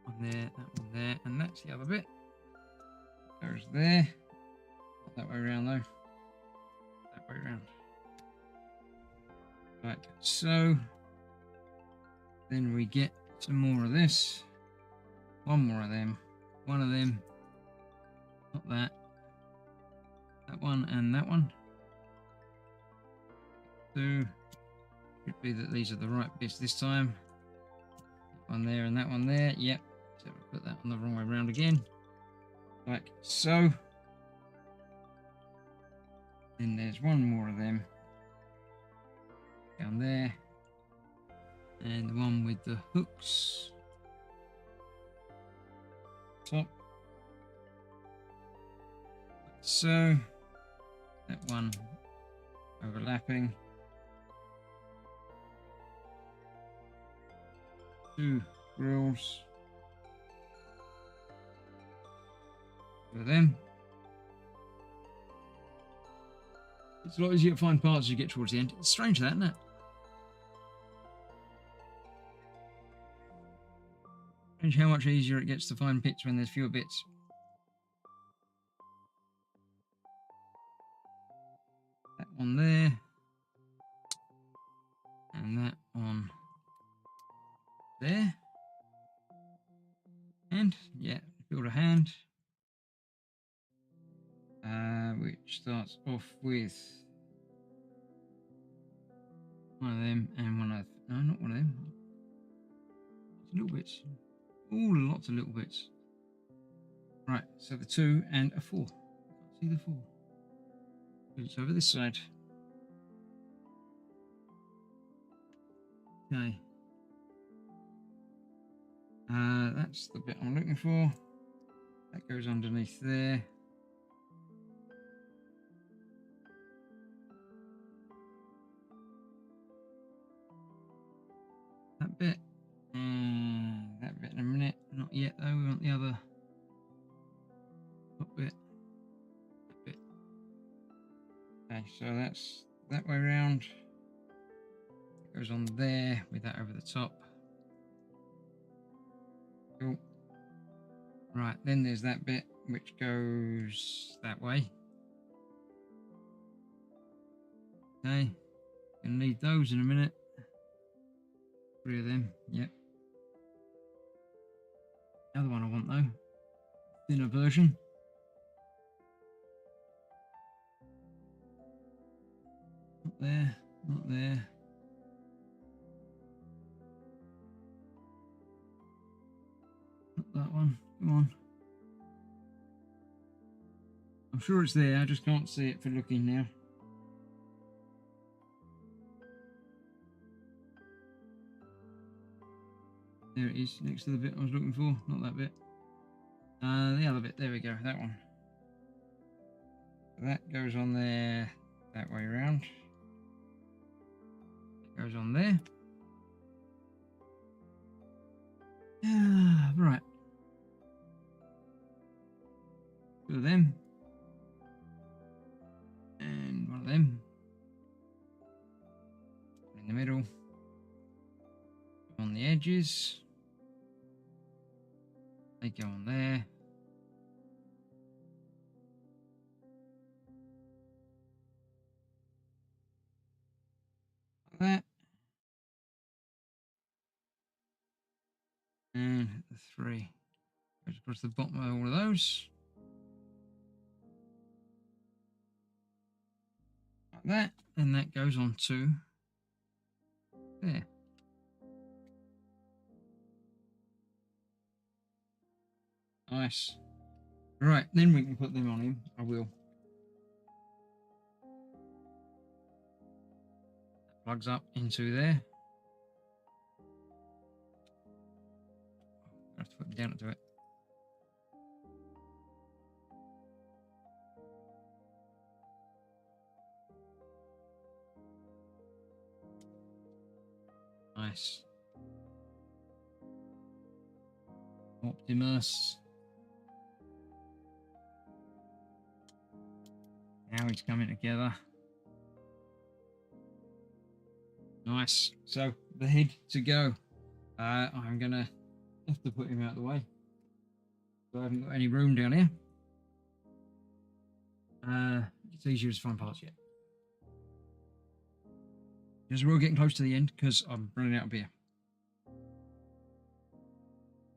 One there, that one there, and that's the other bit. Goes there. Not that way around though. That way around. Right, so then we get some more of this. One more of them. One of them. Not that. That one and that one. 2. Should be that these are the right bits this time. One there and that one there. Yep. So we put that on the wrong way around again. Like so. Then there's one more of them. Down there. And the one with the hooks. Top. So that one overlapping. 2 grills. For them. It's a lot easier to find parts as you get towards the end. It's strange that, isn't it? Strange how much easier it gets to find bits when there's fewer bits. That one there. And that one there. And, yeah, build a hand. Which starts off with one of them and one of... No, not one of them. Little bits. All lots of little bits. Right, so the 2 and a 4. Can't see the 4. It's over this side. Okay. That's the bit I'm looking for. That goes underneath there. That bit. And that bit in a minute. Not yet though, we want the other top bit. That bit. Okay, so that's that way around. It goes on there with that over the top. Cool. Right, then there's that bit which goes that way. Okay, gonna need those in a minute. 3 of them, yep. The other one I want though, thinner version. Not there, not there. Not that one, come on. I'm sure it's there, I just can't see it for looking now. There it is, next to the bit I was looking for, not that bit. The other bit, there we go, that one. That goes on there, that way around. It goes on there. Right. 2 of them. And 1 of them. In the middle. On the edges. They go on there. Like that. And the 3 goes across the bottom of all of those. Like that. And that goes on to there. Nice. Right, then we can put them on him. I will. Plugs up into there. I have to put them down to do it. Nice. Optimus. Now he's coming together. Nice. So the head to go. I'm gonna have to put him out of the way. So I haven't got any room down here. It's easier to find parts yet. Because we're getting close to the end because I'm running out of beer.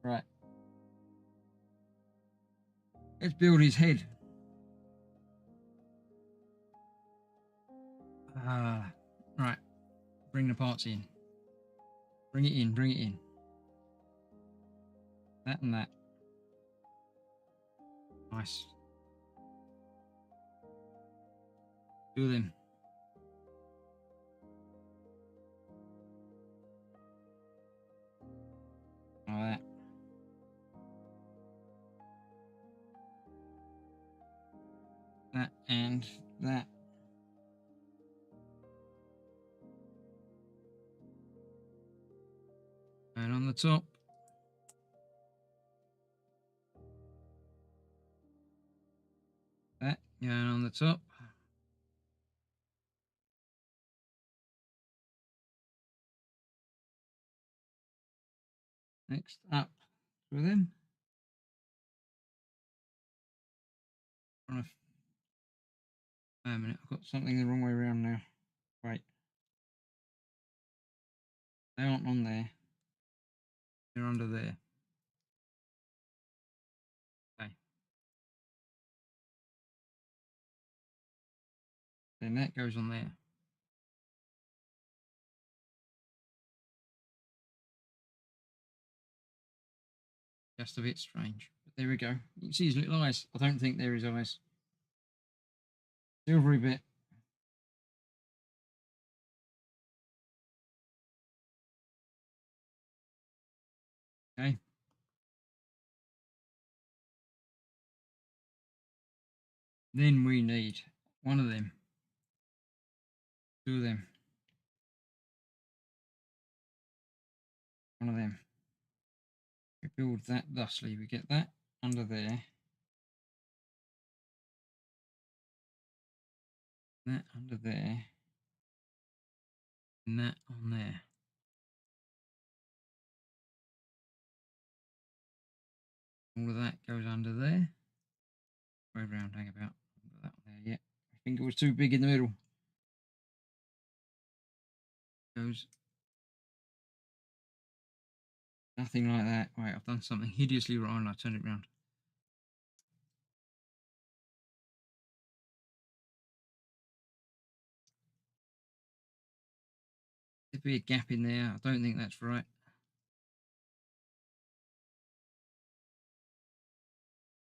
Right. Let's build his head. Right. Bring the parts in. Bring it in, bring it in. That and that. Nice. 2 of them. and that. And on the top. That going on the top. Next up with him. Wait a minute, I've got something the wrong way around now. Wait. They aren't on there. They're under there. Okay. Then that goes on there. Just a bit strange. But there we go. You can see his little eyes. I don't think they're his eyes. Silvery bit. Okay. Then we need one of them. Two of them. One of them. We build that thusly. We get that under there. That under there. And that on there. All of that goes under there. Way round, hang about. That one there, yeah. I think it was too big in the middle. Goes nothing like that. Wait, I've done something hideously wrong. I turned it round. There'd be a gap in there. I don't think that's right.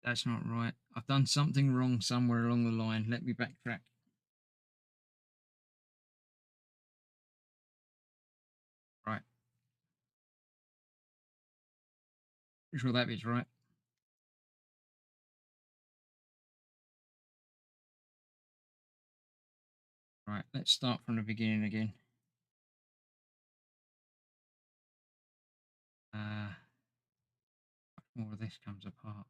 That's not right. I've done something wrong somewhere along the line. Let me backtrack. Right. Pretty sure that bit's right. Right, let's start from the beginning again. More of this comes apart.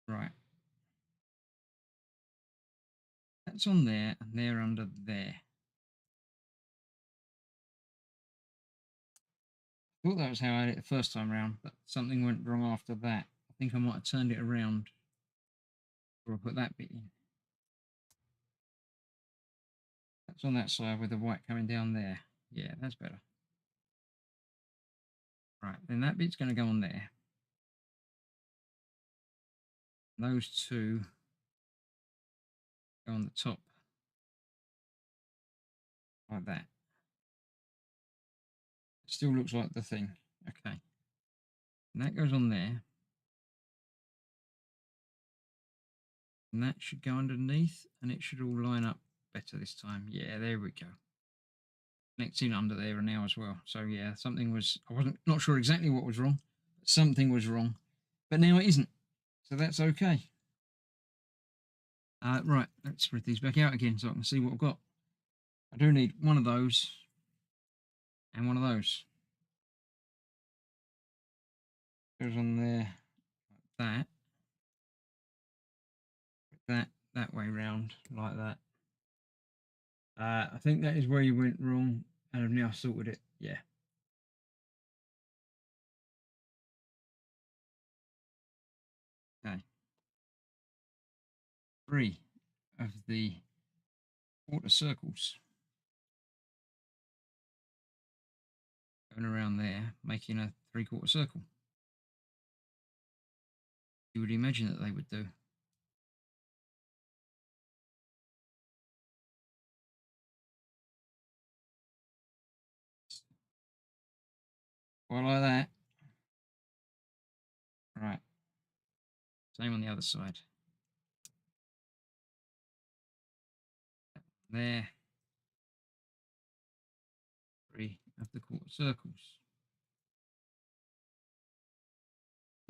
Right. That's on there, and they're under there. I thought that was how I did it the first time round, but something went wrong after that. I think I might have turned it around. Or I put that bit in. That's on that side with the white coming down there. Yeah, that's better. Right, then that bit's going to go on there. Those two go on the top. Like that. It still looks like the thing. Okay. And that goes on there. And that should go underneath, and it should all line up better this time. Yeah, there we go. Connects in under there now as well. So yeah, something was, I wasn't not sure exactly what was wrong, but something was wrong. But now it isn't. So that's okay. Right, let's spread these back out again so I can see what I've got. I do need one of those and one of those. Goes on there like that way round like that. I think that is where you went wrong, and I've now sorted it. Yeah. Okay. 3 of the quarter circles going around there, making a 3/4 circle. You would imagine that they would do. Well, like that. Right. Same on the other side. There. 3 of the quarter circles.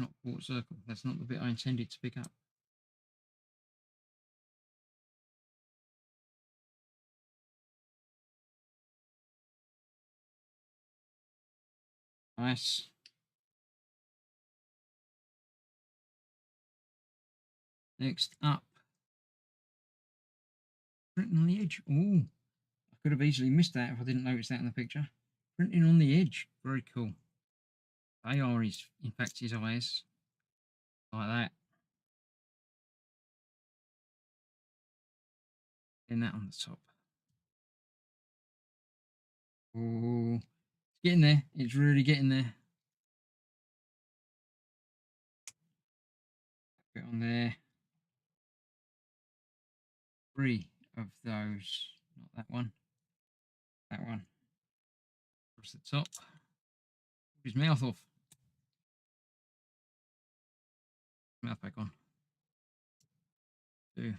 Not quarter circle. That's not the bit I intended to pick up. Nice. Next up, printing on the edge. Oh, I could have easily missed that if I didn't notice that in the picture. Printing on the edge. Very cool. They are his, in fact, his eyes. Like that. And that on the top. Oh, it's getting there. It's really getting there. Put it on there. 3 of those. Not that one. That one. Across the top. His mouth off. Mouth back on. 2,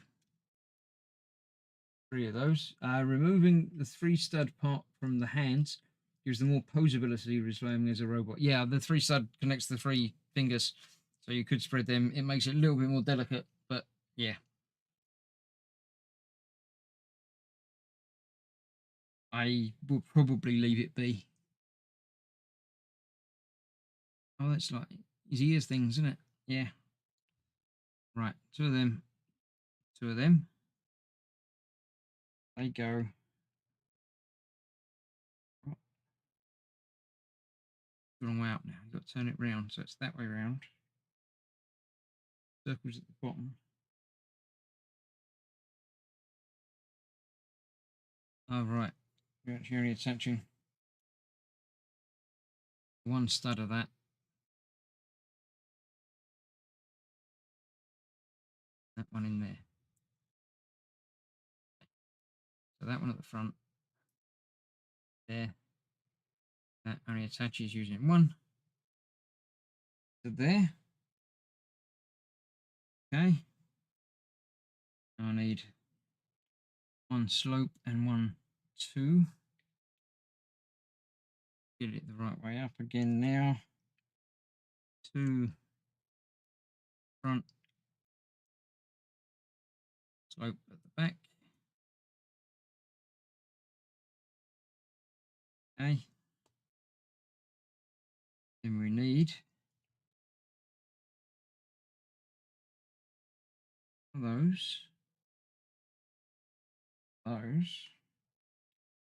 3 of those. Removing the 3 stud part from the hands gives them more posability resuming as a robot. Yeah, the 3 stud connects the 3 fingers, so you could spread them. It makes it a little bit more delicate, but yeah. I will probably leave it be. Oh, that's like his ears things, isn't it? Yeah. Right, 2 of them. 2 of them. They go. Oh, wrong way up now. You've got to turn it round, so it's that way round. Circles at the bottom. Oh, right. You're actually only attaching 1 stud of that. That one in there. So that one at the front. There. That only attaches using 1. So there. Okay. Now I need 1 slope and 1 2. Get it the right way up again now. 2 front. Slope at the back. Okay. Then we need those.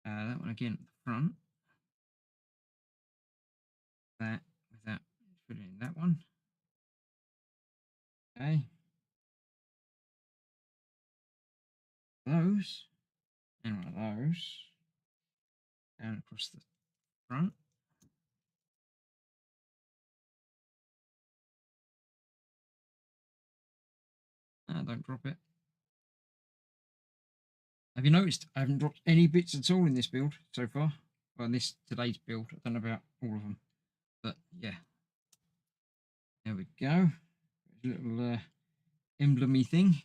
That one again at the front. That with that. Put it in that one. Okay. Those. And one of those. Down across the front. Don't drop it. Have you noticed I haven't dropped any bits at all in this build so far? Well, in this today's build. I don't know about all of them. But yeah. There we go. Little emblemy thing.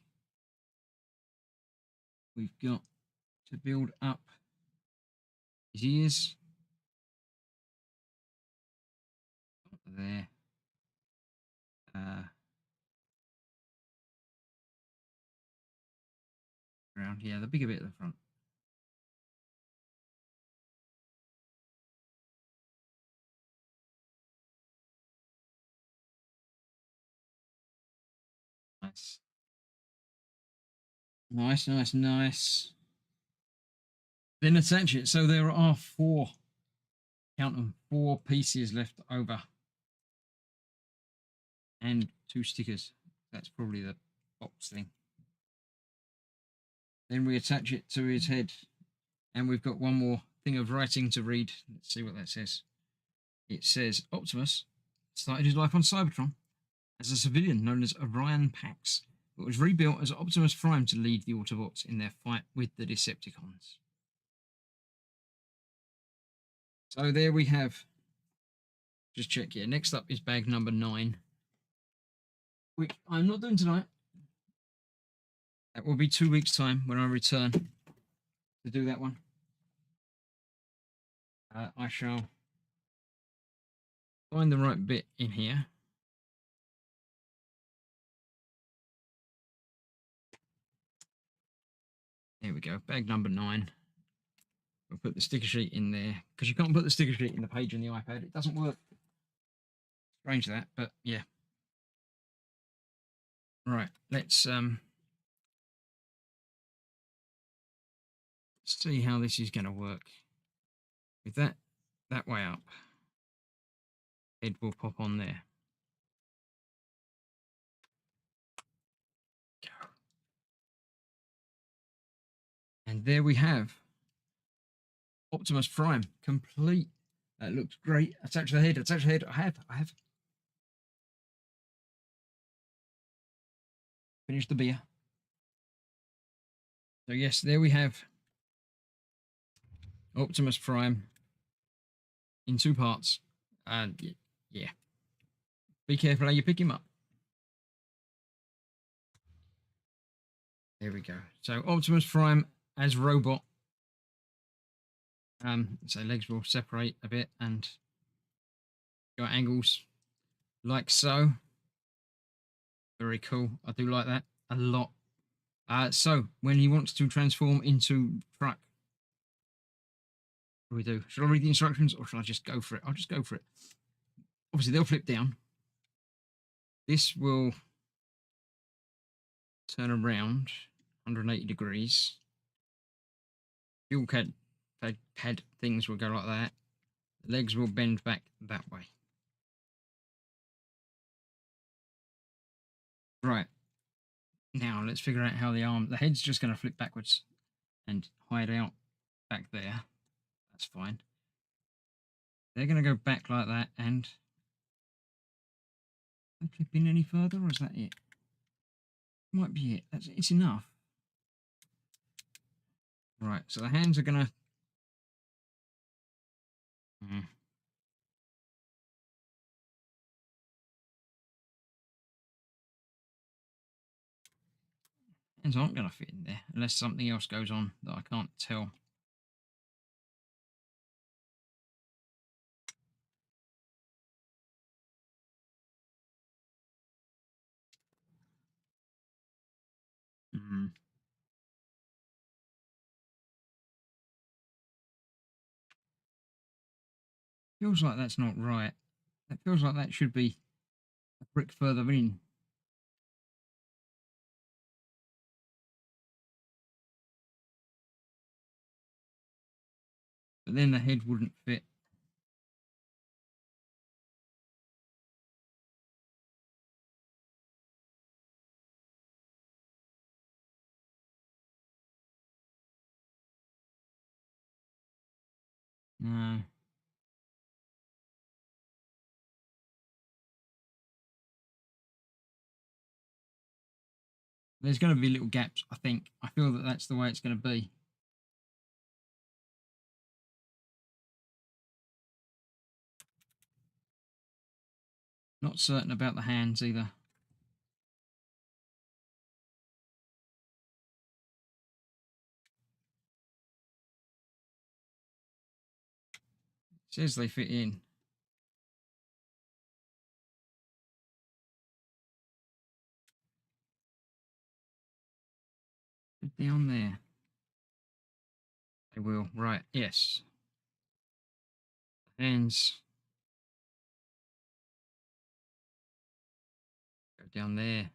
We've got to build up his ears. There. Around here, the bigger bit at the front. Nice. Nice, nice, nice. Then attach it. So there are 4, count them, 4 pieces left over. And 2 stickers. That's probably the box thing. Then we attach it to his head. And we've got one more thing of writing to read. Let's see what that says. It says, Optimus started his life on Cybertron as a civilian known as Orion Pax, but was rebuilt as Optimus Prime to lead the Autobots in their fight with the Decepticons. So there we have. Just check here. Next up is bag number 9, which I'm not doing tonight. That will be 2 weeks' time when I return to do that one. I shall find the right bit in here. There we go. Bag number 9. We'll put the sticker sheet in there because you can't put the sticker sheet in the page on the iPad. It doesn't work. Strange that, but yeah. Right, let's see how this is going to work. With that way up, head will pop on there. Go. And there we have Optimus Prime complete. That looks great. Attach the head. Attach the head. I have finished the beer. So yes, there we have Optimus Prime in 2 parts. And yeah, be careful how you pick him up. There we go. So Optimus Prime as robot. So legs will separate a bit and go at angles like so. Very cool. I do like that a lot. So when he wants to transform into truck, what do we do? Should I read the instructions or should I just go for it? I'll just go for it. Obviously, they'll flip down. This will turn around 180 degrees. Fuel pad things will go like that. The legs will bend back that way. Right. Now let's figure out how the head's just going to flip backwards and hide out back there. That's fine. They're going to go back like that and flip in any further, or is that it? Might be it. It's enough. Right, so the hands are going to... Hands aren't going to fit in there unless something else goes on that I can't tell. Feels like that's not right. It feels like that should be a brick further in. But then the head wouldn't fit. No. There's going to be little gaps, I think. I feel that that's the way it's going to be. Not certain about the hands either. It says they fit in. Down there. They will. Right, yes. Hands. Go down there.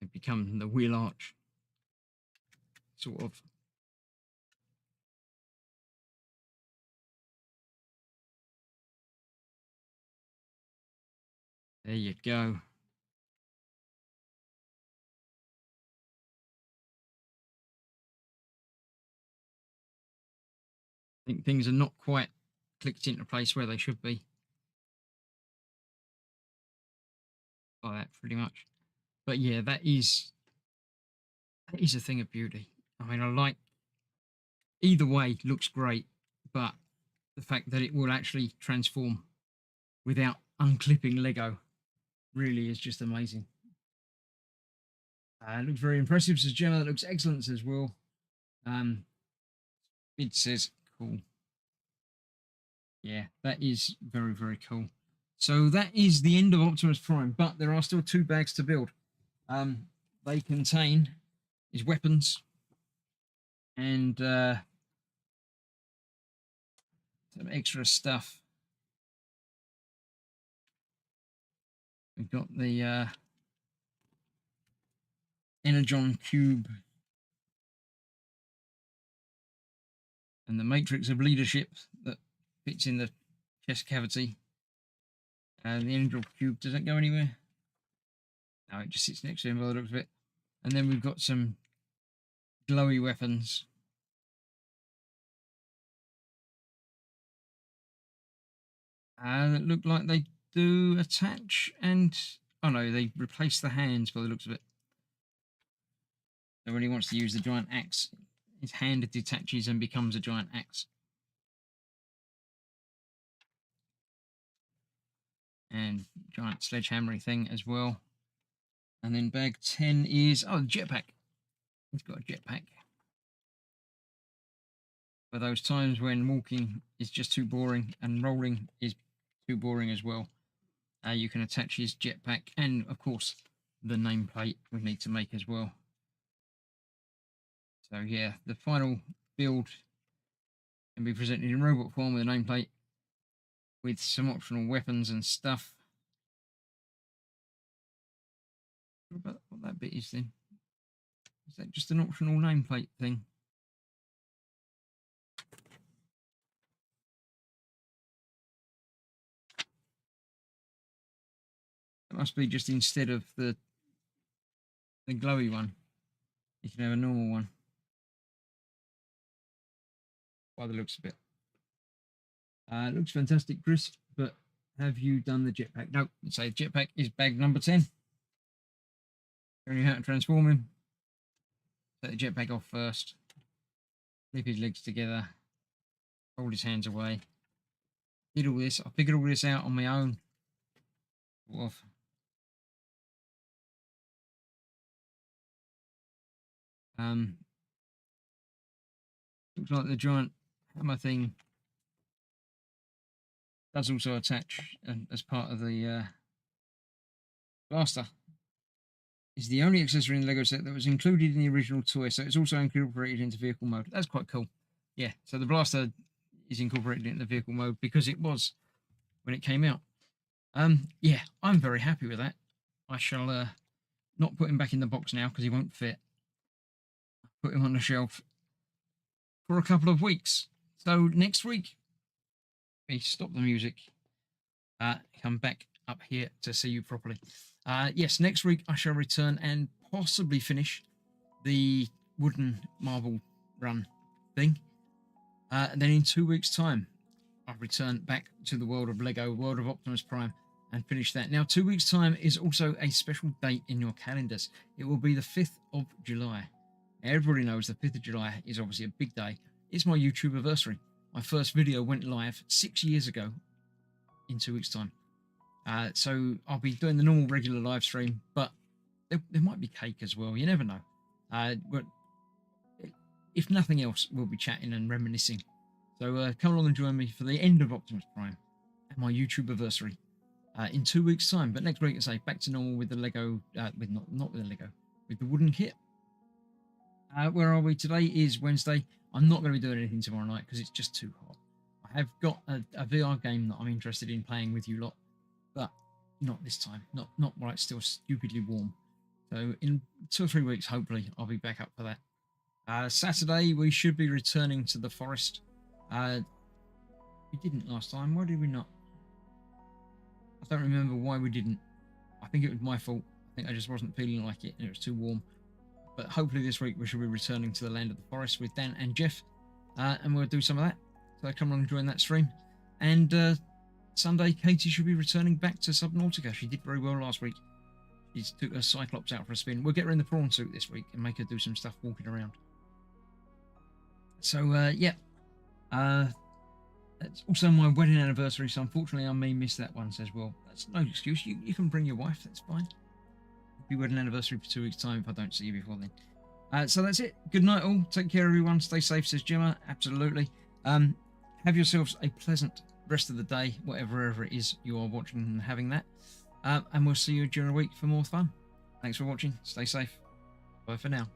They become the wheel arch. Sort of. There you go. I think things are not quite clicked into place where they should be. Like that, pretty much. But yeah, that is a thing of beauty. I mean, I like either way, looks great, but the fact that it will actually transform without unclipping Lego really is just amazing. It looks very impressive, says Gemma. That looks excellent, says Will. It says cool. Yeah, that is very, very cool. So that is the end of Optimus Prime, but there are still 2 bags to build. They contain his weapons and some extra stuff. We've got the Energon Cube and the Matrix of Leadership that fits in the chest cavity. The Energon Cube, does that go anywhere? No, it just sits next to him by the looks of it. And then we've got some glowy weapons. That look like they do attach and... Oh no, they replace the hands by the looks of it. So when he wants to use the giant axe, his hand detaches and becomes a giant axe. And giant sledgehammery thing as well. And then bag 10 is... Oh, the jetpack. He's got a jetpack. For those times when walking is just too boring and rolling is too boring as well. You can attach his jetpack and, of course, the nameplate we need to make as well. So, yeah, the final build can be presented in robot form with a nameplate with some optional weapons and stuff. What about what that bit is then? Is that just an optional nameplate thing? It must be just instead of the glowy one, you can have a normal one. By the looks of it. It looks fantastic, Chris, but have you done the jetpack? No, let's say jetpack is bag number 10. Showing you how to transform him. Take the jetpack off first. Flip his legs together. Hold his hands away. Did all this. I figured all this out on my own. Sort of. Looks like the giant hammer thing does also attach as part of the blaster. It's the only accessory in the Lego set that was included in the original toy, so it's also incorporated into vehicle mode. That's quite cool. Yeah, so the blaster is incorporated into the vehicle mode because it was when it came out. Yeah, I'm very happy with that. I shall not put him back in the box now because he won't fit. Put him on the shelf for a couple of weeks. So next week, we stop the music. Come back up here to see you properly. Yes, next week I shall return and possibly finish the wooden marble run thing. And then in 2 weeks' time, I'll return back to the world of Lego, world of Optimus Prime, and finish that. Now, 2 weeks' time is also a special date in your calendars. It will be the 5th of July. Now, everybody knows the 5th of July is obviously a big day. It's my YouTube anniversary. My first video went live 6 years ago in 2 weeks' time. So I'll be doing the normal regular live stream, but there might be cake as well. You never know. But if nothing else, we'll be chatting and reminiscing. So come along and join me for the end of Optimus Prime and my YouTube anniversary in 2 weeks' time. But next week, I say back to normal with the Lego, with not with the Lego, with the wooden kit. Where are we? Today is Wednesday. I'm not going to be doing anything tomorrow night because it's just too hot. I have got a VR game that I'm interested in playing with you lot, but not this time. Not while it's still stupidly warm. So in 2 or 3 weeks, hopefully, I'll be back up for that. Saturday, we should be returning to the forest. We didn't last time. Why did we not? I don't remember why we didn't. I think it was my fault. I think I just wasn't feeling like it and it was too warm. But hopefully this week we should be returning to the land of the forest with Dan and Jeff. And we'll do some of that. So come along and join that stream. And Sunday, Katie should be returning back to Subnautica. She did very well last week. She took her Cyclops out for a spin. We'll get her in the prawn suit this week and make her do some stuff walking around. So, yeah. It's also my wedding anniversary, so unfortunately I may miss that one as well. That's no excuse. You can bring your wife, that's fine. Happy wedding anniversary for 2 weeks' time if I don't see you before then. So that's it. Good night all. Take care everyone. Stay safe, says Gemma. Absolutely. Have yourselves a pleasant rest of the day, whatever it is you are watching and having that. And we'll see you during the week for more fun. Thanks for watching. Stay safe. Bye for now.